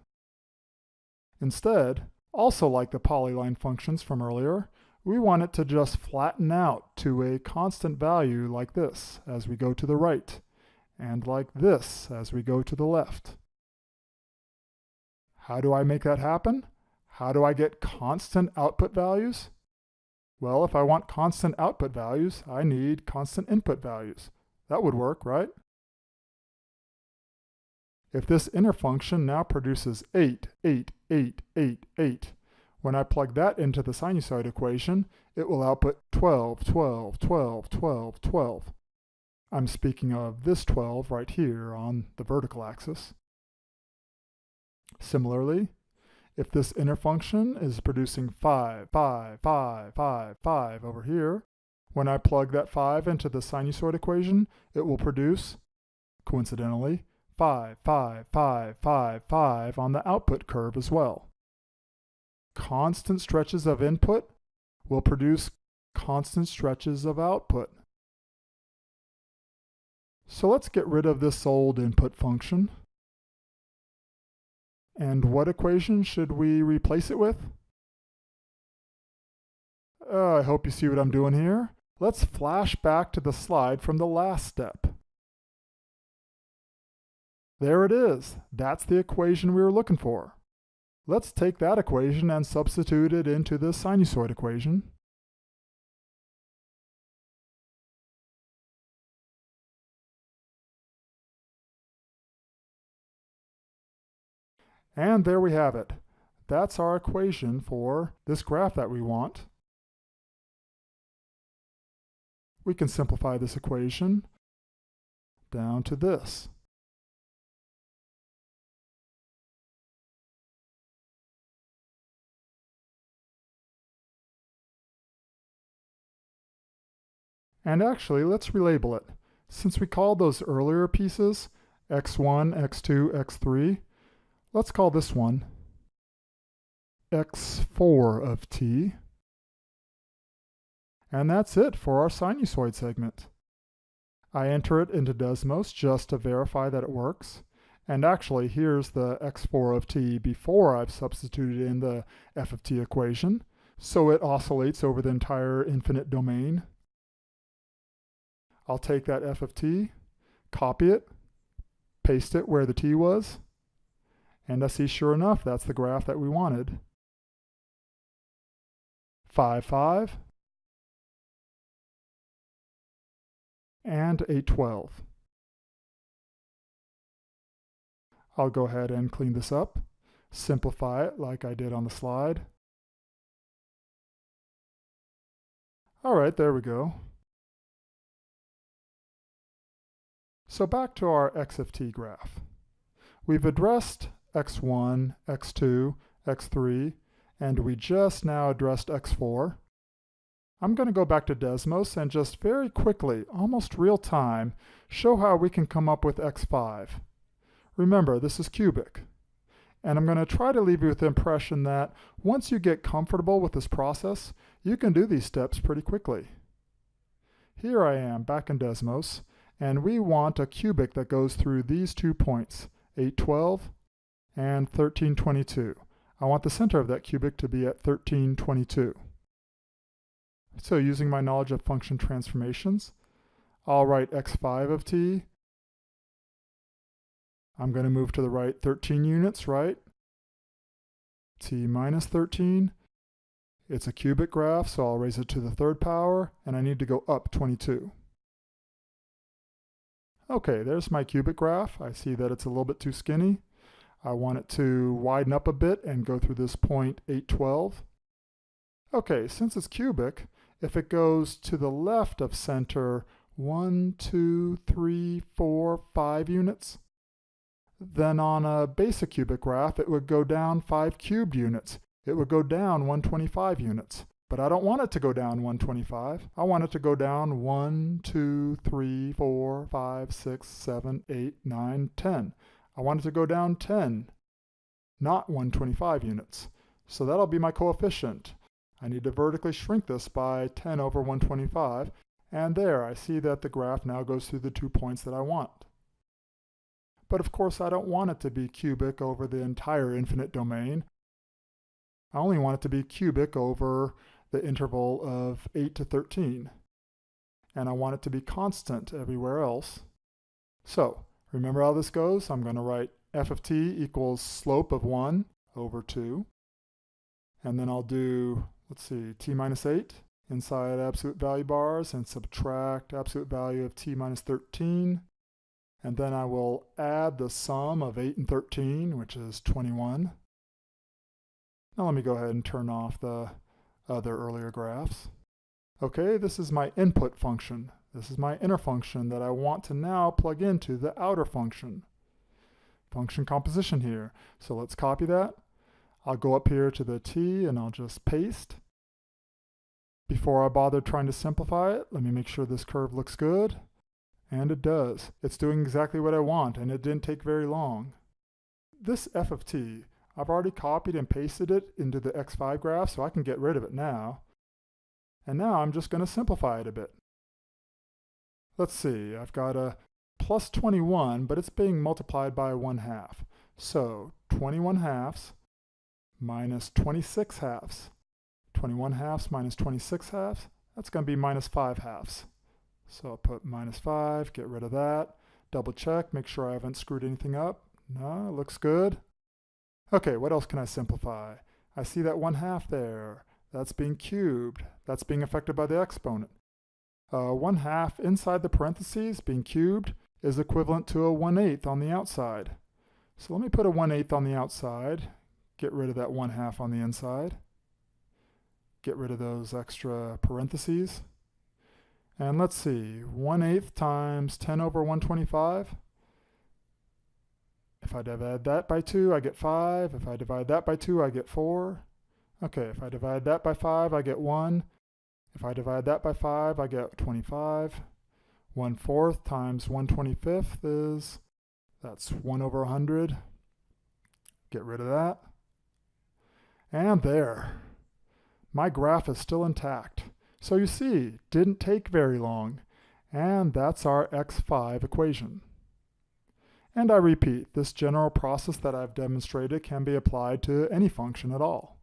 Instead, also like the polyline functions from earlier, we want it to just flatten out to a constant value like this as we go to the right, and like this as we go to the left. How do I make that happen? How do I get constant output values? Well, if I want constant output values, I need constant input values. That would work, right? If this inner function now produces 8, 8, 8, 8, 8, when I plug that into the sinusoid equation, it will output 12, 12, 12, 12, 12. I'm speaking of this 12 right here on the vertical axis. Similarly, if this inner function is producing 5, 5, 5, 5, 5 over here, when I plug that 5 into the sinusoid equation, it will produce, coincidentally, 5, 5, 5, 5, 5 on the output curve as well. Constant stretches of input will produce constant stretches of output. So let's get rid of this old input function. And what equation should we replace it with? I hope you see what I'm doing here. Let's flash back to the slide from the last step. There it is. That's the equation we were looking for. Let's take that equation and substitute it into the sinusoid equation. And there we have it. That's our equation for this graph that we want. We can simplify this equation down to this. And actually, let's relabel it. Since we called those earlier pieces x1, x2, x3, let's call this one x4 of t. And that's it for our sinusoid segment. I enter it into Desmos just to verify that it works. And actually, here's the x4 of t before I've substituted in the f of t equation. So it oscillates over the entire infinite domain. I'll take that f of t, copy it, paste it where the t was, And I see, sure enough, that's the graph that we wanted. 5, 5, and 8, 12. I'll go ahead and clean this up, simplify it like I did on the slide. All right, there we go. So back to our x of t graph. We've addressed x1, x2, x3, and we just now addressed x4. I'm going to go back to Desmos and just very quickly, almost real time, show how we can come up with x5. Remember, this is cubic. And I'm going to try to leave you with the impression that once you get comfortable with this process, you can do these steps pretty quickly. Here I am back in Desmos, and we want a cubic that goes through these 2 points, 8, 12 and 13, 22. I want the center of that cubic to be at 13, 22. So using my knowledge of function transformations, I'll write x5 of t. I'm going to move to the right 13 units, right? T minus 13. It's a cubic graph, so I'll raise it to the third power, and I need to go up 22. Okay, there's my cubic graph. I see that it's a little bit too skinny. I want it to widen up a bit and go through this point 8, 12. Okay, since it's cubic, if it goes to the left of center 1, 2, 3, 4, 5 units, then on a basic cubic graph, it would go down 5 cubed units. It would go down 125 units. But I don't want it to go down 125. I want it to go down 1, 2, 3, 4, 5, 6, 7, 8, 9, 10. I want it to go down 10, not 125 units. So that'll be my coefficient. I need to vertically shrink this by 10 over 125. And there, I see that the graph now goes through the 2 points that I want. But of course, I don't want it to be cubic over the entire infinite domain. I only want it to be cubic over the interval of 8 to 13. And I want it to be constant everywhere else. So, remember how this goes? I'm going to write f of t equals slope of 1 over 2. And then I'll do, let's see, t minus 8 inside absolute value bars and subtract absolute value of t minus 13. And then I will add the sum of 8 and 13, which is 21. Now let me go ahead and turn off the other earlier graphs. Okay, this is my input function. This is my inner function that I want to now plug into the outer function. Function composition here. So let's copy that. I'll go up here to the t and I'll just paste. Before I bother trying to simplify it, let me make sure this curve looks good. And it does. It's doing exactly what I want, and it didn't take very long. This f of t, I've already copied and pasted it into the x5 graph, so I can get rid of it now. And now I'm just going to simplify it a bit. Let's see, I've got a plus 21, but it's being multiplied by 1/2. So 21 halves minus 26 halves. 21 halves minus 26 halves, that's going to be minus 5 halves. So I'll put minus 5, get rid of that, double check, make sure I haven't screwed anything up. No, it looks good. Okay, what else can I simplify? I see that 1/2 there. That's being cubed. That's being affected by the exponent. 1/2 inside the parentheses, being cubed, is equivalent to a 1/8 on the outside. So let me put a 1/8 on the outside, get rid of that 1/2 on the inside, get rid of those extra parentheses. And let's see, 1/8 times 10 over 125. If I divide that by 2, I get 5. If I divide that by 2, I get 4. Okay, if I divide that by 5, I get 1. If I divide that by 5, I get 25. 1/4 times 1/25 is, that's 1 over 100. Get rid of that. And there. My graph is still intact. So you see, didn't take very long, and that's our x5 equation. And I repeat, this general process that I've demonstrated can be applied to any function at all.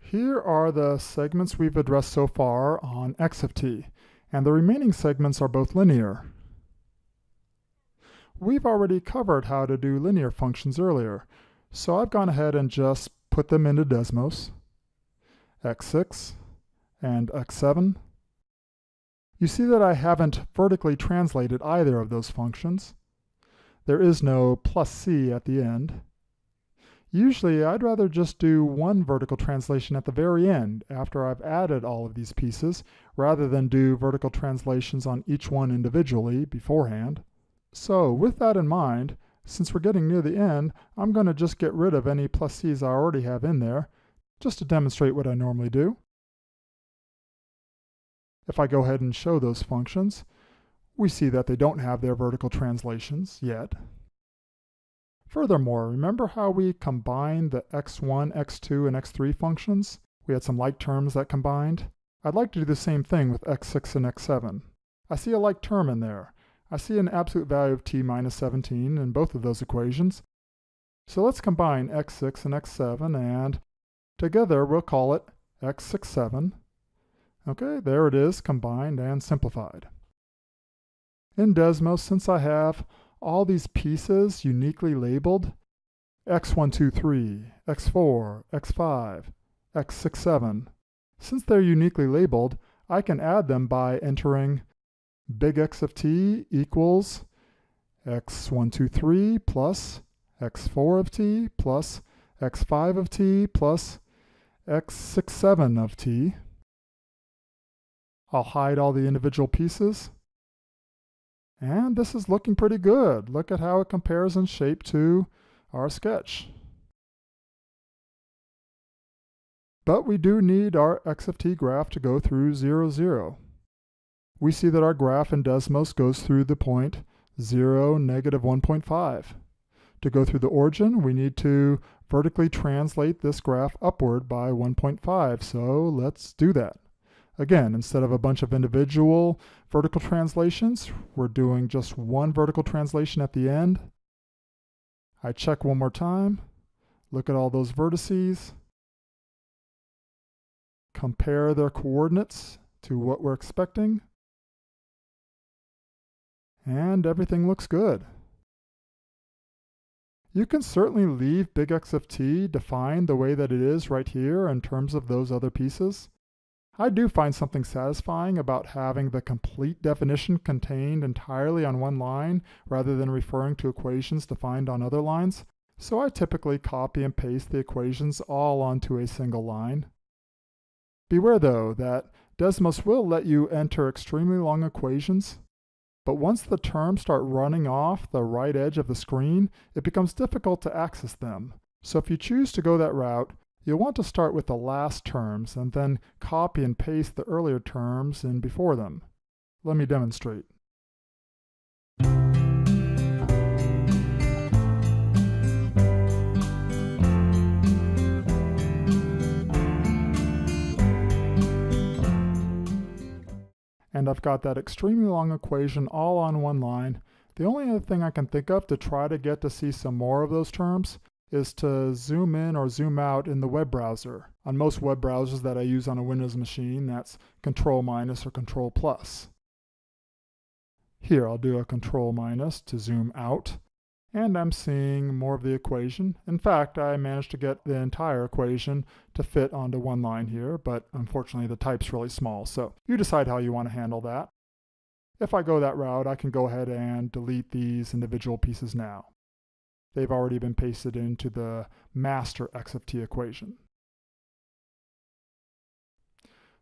Here are the segments we've addressed so far on x of t, and the remaining segments are both linear. We've already covered how to do linear functions earlier, so I've gone ahead and just put them into Desmos, x6 and x7. You see that I haven't vertically translated either of those functions. There is no plus c at the end. Usually I'd rather just do one vertical translation at the very end after I've added all of these pieces, rather than do vertical translations on each one individually beforehand. So with that in mind, since we're getting near the end, I'm going to just get rid of any plus c's I already have in there, just to demonstrate what I normally do. If I go ahead and show those functions, we see that they don't have their vertical translations yet. Furthermore, remember how we combined the x1, x2, and x3 functions? We had some like terms that combined. I'd like to do the same thing with x6 and x7. I see a like term in there. I see an absolute value of t minus 17 in both of those equations. So let's combine x6 and x7, and together we'll call it x67. Okay, there it is, combined and simplified. In Desmos, since I have all these pieces uniquely labeled, x123, x4, x5, x67, since they're uniquely labeled, I can add them by entering big X of t equals x123 plus x4 of t plus x5 of t plus x67 of t. I'll hide all the individual pieces. And this is looking pretty good. Look at how it compares in shape to our sketch. But we do need our x of t graph to go through 0, 0. We see that our graph in Desmos goes through the point 0, negative 1.5. To go through the origin, we need to vertically translate this graph upward by 1.5, so let's do that. Again, instead of a bunch of individual vertical translations, we're doing just one vertical translation at the end. I check one more time, look at all those vertices, compare their coordinates to what we're expecting, and everything looks good. You can certainly leave big X of t defined the way that it is right here in terms of those other pieces. I do find something satisfying about having the complete definition contained entirely on one line rather than referring to equations defined on other lines, so I typically copy and paste the equations all onto a single line. Beware though that Desmos will let you enter extremely long equations, but once the terms start running off the right edge of the screen, it becomes difficult to access them. So if you choose to go that route, you'll want to start with the last terms and then copy and paste the earlier terms in before them. Let me demonstrate. And I've got that extremely long equation all on one line. The only other thing I can think of to try to get to see some more of those terms is to zoom in or zoom out in the web browser. On most web browsers that I use on a Windows machine, that's Control- or Control+. Here I'll do a Control- to zoom out, and I'm seeing more of the equation. In fact, I managed to get the entire equation to fit onto one line here, but unfortunately the type's really small, so you decide how you want to handle that. If I go that route, I can go ahead and delete these individual pieces now. They've already been pasted into the master x of t equation.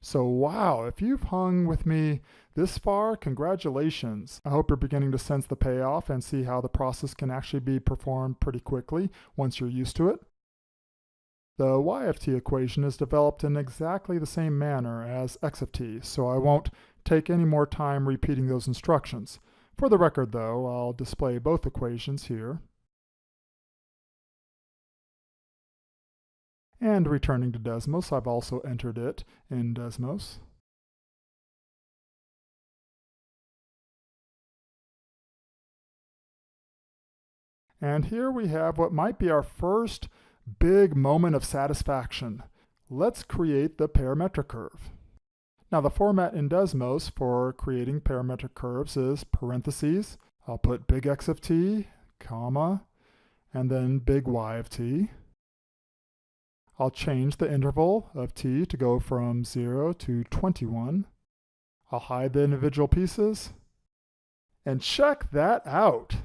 So wow, if you've hung with me this far, congratulations. I hope you're beginning to sense the payoff and see how the process can actually be performed pretty quickly once you're used to it. The y of t equation is developed in exactly the same manner as x of t, so I won't take any more time repeating those instructions. For the record though, I'll display both equations here. And returning to Desmos, I've also entered it in Desmos. And here we have what might be our first big moment of satisfaction. Let's create the parametric curve. Now the format in Desmos for creating parametric curves is parentheses. I'll put big X of t, comma, and then big Y of t. I'll change the interval of t to go from 0 to 21. I'll hide the individual pieces. And check that out!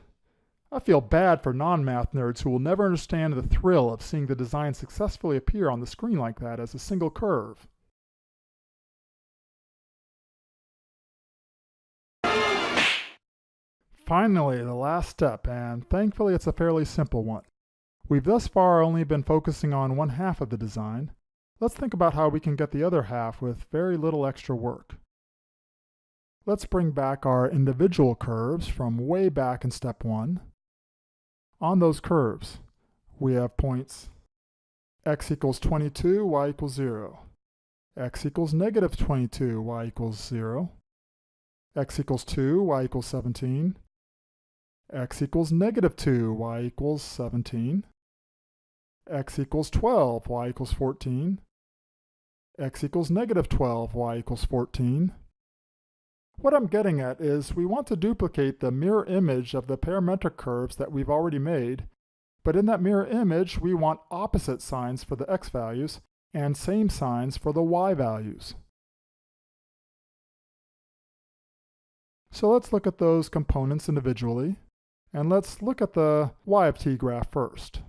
I feel bad for non-math nerds who will never understand the thrill of seeing the design successfully appear on the screen like that as a single curve. Finally, the last step, and thankfully it's a fairly simple one. We've thus far only been focusing on one half of the design. Let's think about how we can get the other half with very little extra work. Let's bring back our individual curves from way back in step 1. On those curves, we have points x equals 22, y equals 0, x equals negative 22, y equals 0, x equals 2, y equals 17, x equals negative 2, y equals 17, x equals 12, y equals 14, x equals negative 12, y equals 14. What I'm getting at is we want to duplicate the mirror image of the parametric curves that we've already made, but in that mirror image we want opposite signs for the x values and same signs for the y values. So let's look at those components individually, and let's look at the y of t graph first.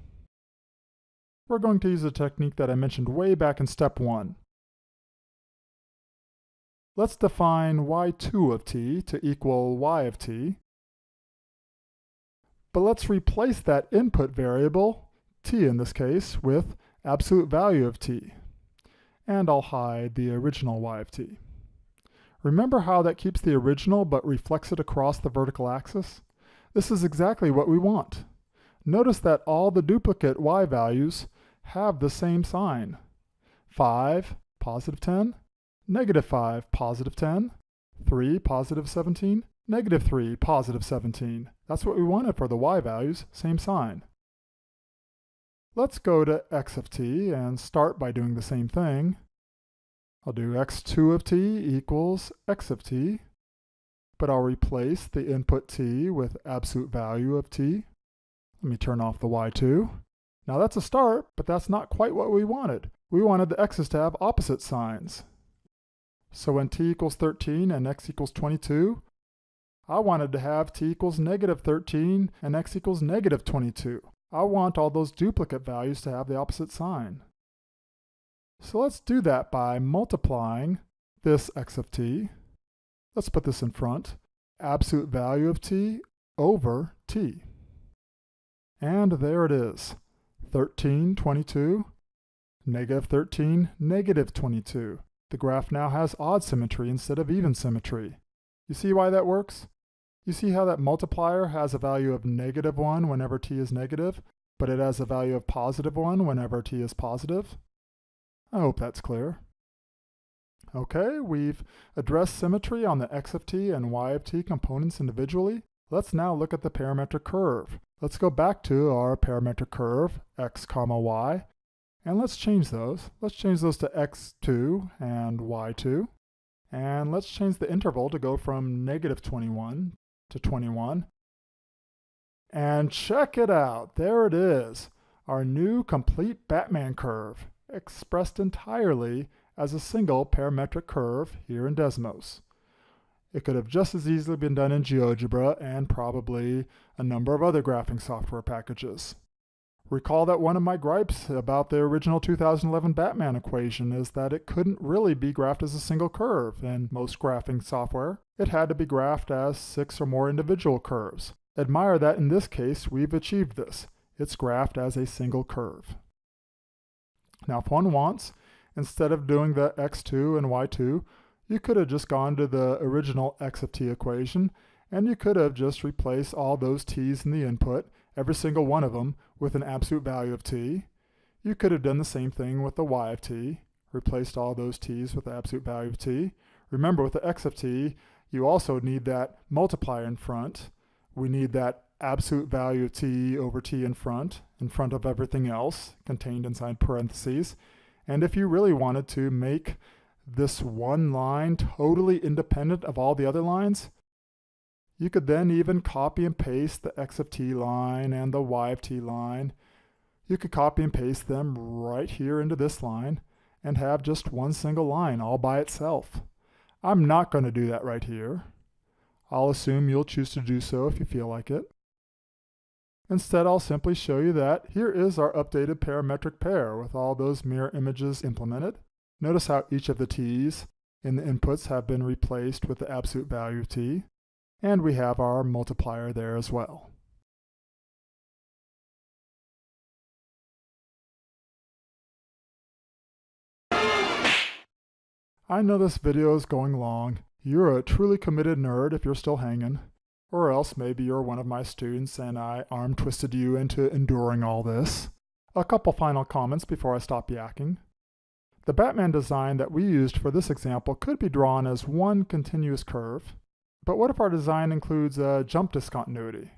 We're going to use a technique that I mentioned way back in step 1. Let's define y2 of t to equal y of t, but let's replace that input variable, t in this case, with absolute value of t, and I'll hide the original y of t. Remember how that keeps the original but reflects it across the vertical axis? This is exactly what we want. Notice that all the duplicate y values have the same sign. 5, positive 10, negative 5, positive 10, 3, positive 17, negative 3, positive 17. That's what we wanted for the y values, same sign. Let's go to x of t and start by doing the same thing. I'll do x2 of t equals x of t, but I'll replace the input t with absolute value of t. Let me turn off the y2. Now that's a start, but that's not quite what we wanted. We wanted the x's to have opposite signs. So when t equals 13 and x equals 22, I wanted to have t equals negative 13 and x equals negative 22. I want all those duplicate values to have the opposite sign. So let's do that by multiplying this x of t. Let's put this in front. Absolute value of t over t. And there it is. 13, 22, negative 13, negative 22. The graph now has odd symmetry instead of even symmetry. You see why that works? You see how that multiplier has a value of negative 1 whenever t is negative, but it has a value of positive 1 whenever t is positive? I hope that's clear. Okay, we've addressed symmetry on the x of t and y of t components individually. Let's now look at the parametric curve. Let's go back to our parametric curve, x comma y, and let's change those. Let's change those to x2 and y2. And let's change the interval to go from negative 21 to 21. And check it out, there it is, our new complete Batman curve, expressed entirely as a single parametric curve here in Desmos. It could have just as easily been done in Geogebra and probably a number of other graphing software packages. Recall that one of my gripes about the original 2011 Batman equation is that it couldn't really be graphed as a single curve in most graphing software. It had to be graphed as 6 or more individual curves. Admire that in this case we've achieved this. It's graphed as a single curve. Now if one wants, instead of doing the x2 and y2, you could have just gone to the original x of t equation, and you could have just replaced all those t's in the input, every single one of them, with an absolute value of t. You could have done the same thing with the y of t, replaced all those t's with the absolute value of t. Remember, with the x of t, you also need that multiplier in front. We need that absolute value of t over t in front of everything else contained inside parentheses. And if you really wanted to make this one line totally independent of all the other lines? You could then even copy and paste the x of t line and the y of t line. You could copy and paste them right here into this line and have just one single line all by itself. I'm not going to do that right here. I'll assume you'll choose to do so if you feel like it. Instead, I'll simply show you that here is our updated parametric pair with all those mirror images implemented. Notice how each of the t's in the inputs have been replaced with the absolute value of t, and we have our multiplier there as well. I know this video is going long. You're a truly committed nerd if you're still hanging. Or else maybe you're one of my students and I arm twisted you into enduring all this. A couple final comments before I stop yakking. The Batman design that we used for this example could be drawn as one continuous curve. But what if our design includes a jump discontinuity?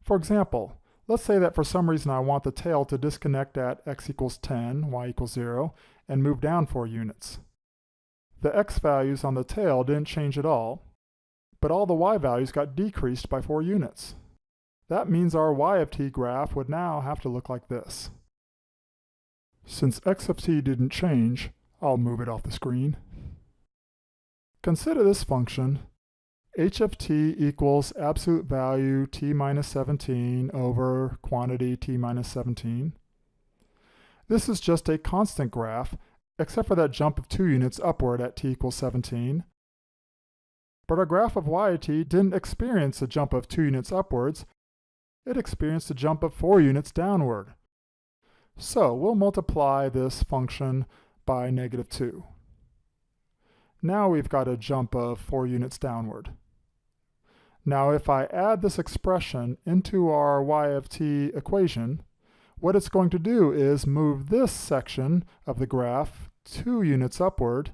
For example, let's say that for some reason I want the tail to disconnect at x equals 10, y equals 0, and move down 4 units. The x values on the tail didn't change at all, but all the y values got decreased by 4 units. That means our y of t graph would now have to look like this. Since x of t didn't change, I'll move it off the screen. Consider this function, h of t equals absolute value t minus 17 over quantity t minus 17. This is just a constant graph, except for that jump of 2 units upward at t equals 17. But our graph of y of t didn't experience a jump of 2 units upwards, it experienced a jump of 4 units downward. So we'll multiply this function by negative 2. Now we've got a jump of 4 units downward. Now if I add this expression into our y of t equation, what it's going to do is move this section of the graph 2 units upward,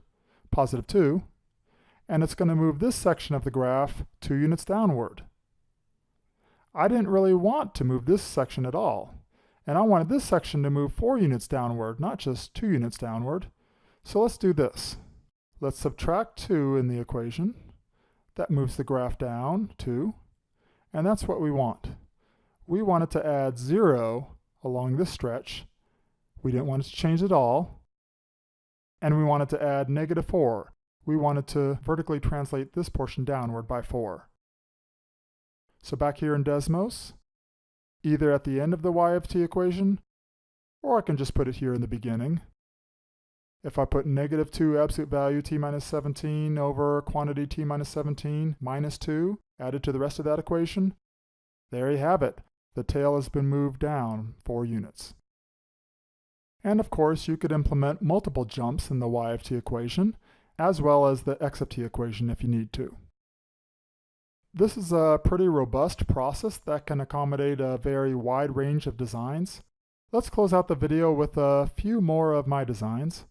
positive 2, and it's going to move this section of the graph 2 units downward. I didn't really want to move this section at all, and I wanted this section to move 4 units downward, not just 2 units downward. So let's do this. Let's subtract 2 in the equation. That moves the graph down 2, and that's what we want. We wanted to add 0 along this stretch. We didn't want it to change at all. And we wanted to add negative 4. We wanted to vertically translate this portion downward by 4. So back here in Desmos, either at the end of the y of t equation, or I can just put it here in the beginning. If I put negative 2 absolute value t minus 17 over quantity t minus 17 minus 2 added to the rest of that equation, there you have it. The tail has been moved down 4 units. And of course, you could implement multiple jumps in the y of t equation, as well as the x of t equation if you need to. This is a pretty robust process that can accommodate a very wide range of designs. Let's close out the video with a few more of my designs.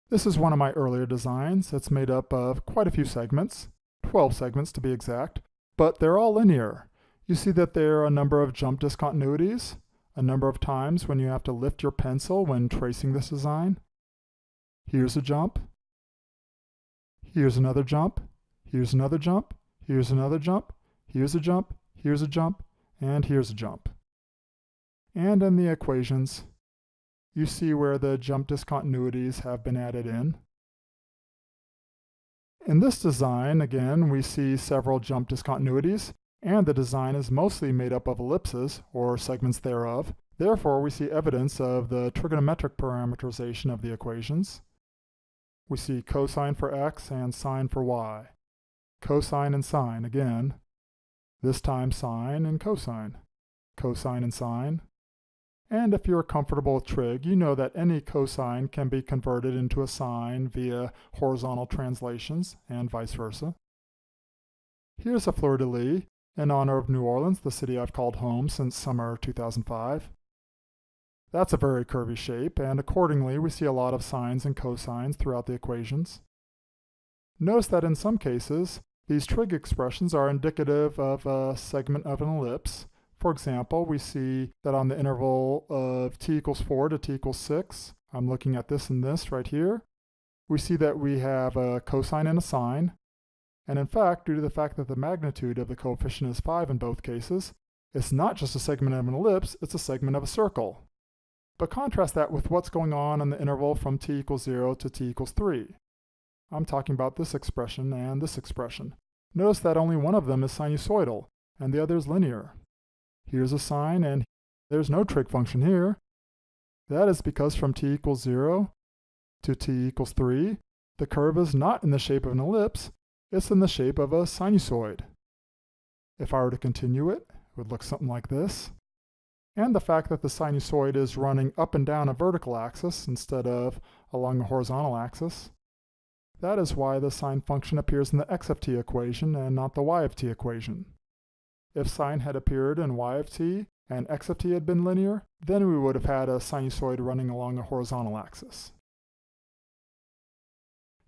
This is one of my earlier designs. It's made up of quite a few segments, 12 segments to be exact, but they're all linear. You see that there are a number of jump discontinuities, a number of times when you have to lift your pencil when tracing this design. Here's a jump. Here's another jump. Here's another jump. Here's another jump. Here's a jump. Here's a jump. And here's a jump. And in the equations, you see where the jump discontinuities have been added in. In this design, again, we see several jump discontinuities, and the design is mostly made up of ellipses, or segments thereof. Therefore, we see evidence of the trigonometric parameterization of the equations. We see cosine for x and sine for y. Cosine and sine again. This time sine and cosine. Cosine and sine. And if you're comfortable with trig, you know that any cosine can be converted into a sine via horizontal translations, and vice versa. Here's a fleur-de-lis in honor of New Orleans, the city I've called home since summer 2005. That's a very curvy shape, and accordingly we see a lot of sines and cosines throughout the equations. Notice that in some cases, these trig expressions are indicative of a segment of an ellipse. For example, we see that on the interval of t equals 4 to t equals 6, I'm looking at this and this right here. we see that we have a cosine and a sine. And in fact, due to the fact that the magnitude of the coefficient is 5 in both cases, it's not just a segment of an ellipse, it's a segment of a circle. But contrast that with what's going on in the interval from t equals 0 to t equals 3. I'm talking about this expression and this expression. Notice that only one of them is sinusoidal, and the other is linear. Here's a sine, and there's no trig function here. That is because from t equals 0 to t equals 3, the curve is not in the shape of an ellipse, it's in the shape of a sinusoid. If I were to continue it, it would look something like this. And the fact that the sinusoid is running up and down a vertical axis instead of along a horizontal axis, that is why the sine function appears in the x of t equation and not the y of t equation. If sine had appeared in y of t and x of t had been linear, then we would have had a sinusoid running along a horizontal axis.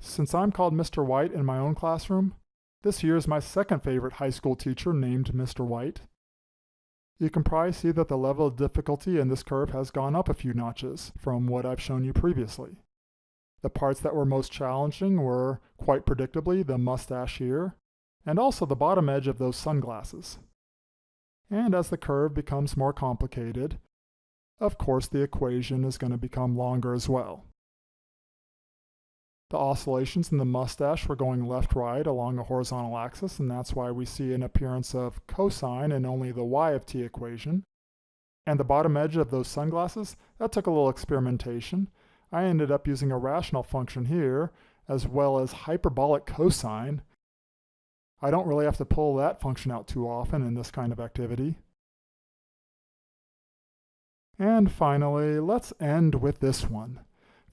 Since I'm called Mr. White in my own classroom, this year is my second favorite high school teacher named Mr. White. You can probably see that the level of difficulty in this curve has gone up a few notches from what I've shown you previously. The parts that were most challenging were, quite predictably, the mustache here, and also the bottom edge of those sunglasses. And as the curve becomes more complicated, of course the equation is going to become longer as well. The oscillations in the mustache were going left-right along a horizontal axis, and that's why we see an appearance of cosine in only the y of t equation. And the bottom edge of those sunglasses, that took a little experimentation. I ended up using a rational function here, as well as hyperbolic cosine. I don't really have to pull that function out too often in this kind of activity. And finally, let's end with this one.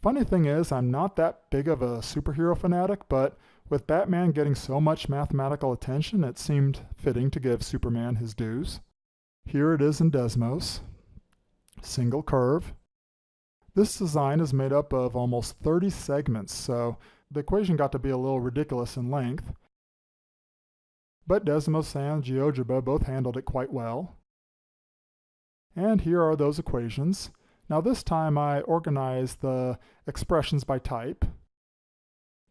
Funny thing is, I'm not that big of a superhero fanatic, but with Batman getting so much mathematical attention, it seemed fitting to give Superman his dues. Here it is in Desmos. Single curve. This design is made up of almost 30 segments, so the equation got to be a little ridiculous in length. But Desmos and Geogebra both handled it quite well. And here are those equations. Now this time I organized the expressions by type.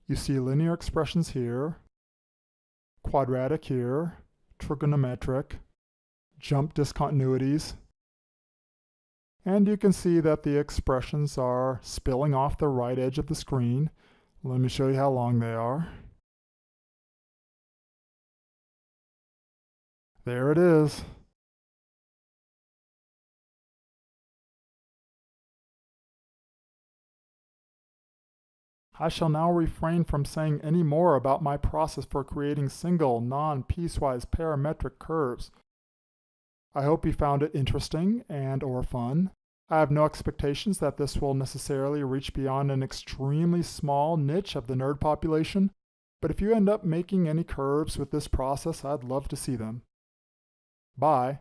You see linear expressions here, quadratic here, trigonometric, jump discontinuities, and you can see that the expressions are spilling off the right edge of the screen. Let me show you how long they are. There it is. I shall now refrain from saying any more about my process for creating single, non-piecewise parametric curves. I hope you found it interesting and/or fun. I have no expectations that this will necessarily reach beyond an extremely small niche of the nerd population, but if you end up making any curves with this process, I'd love to see them. Bye.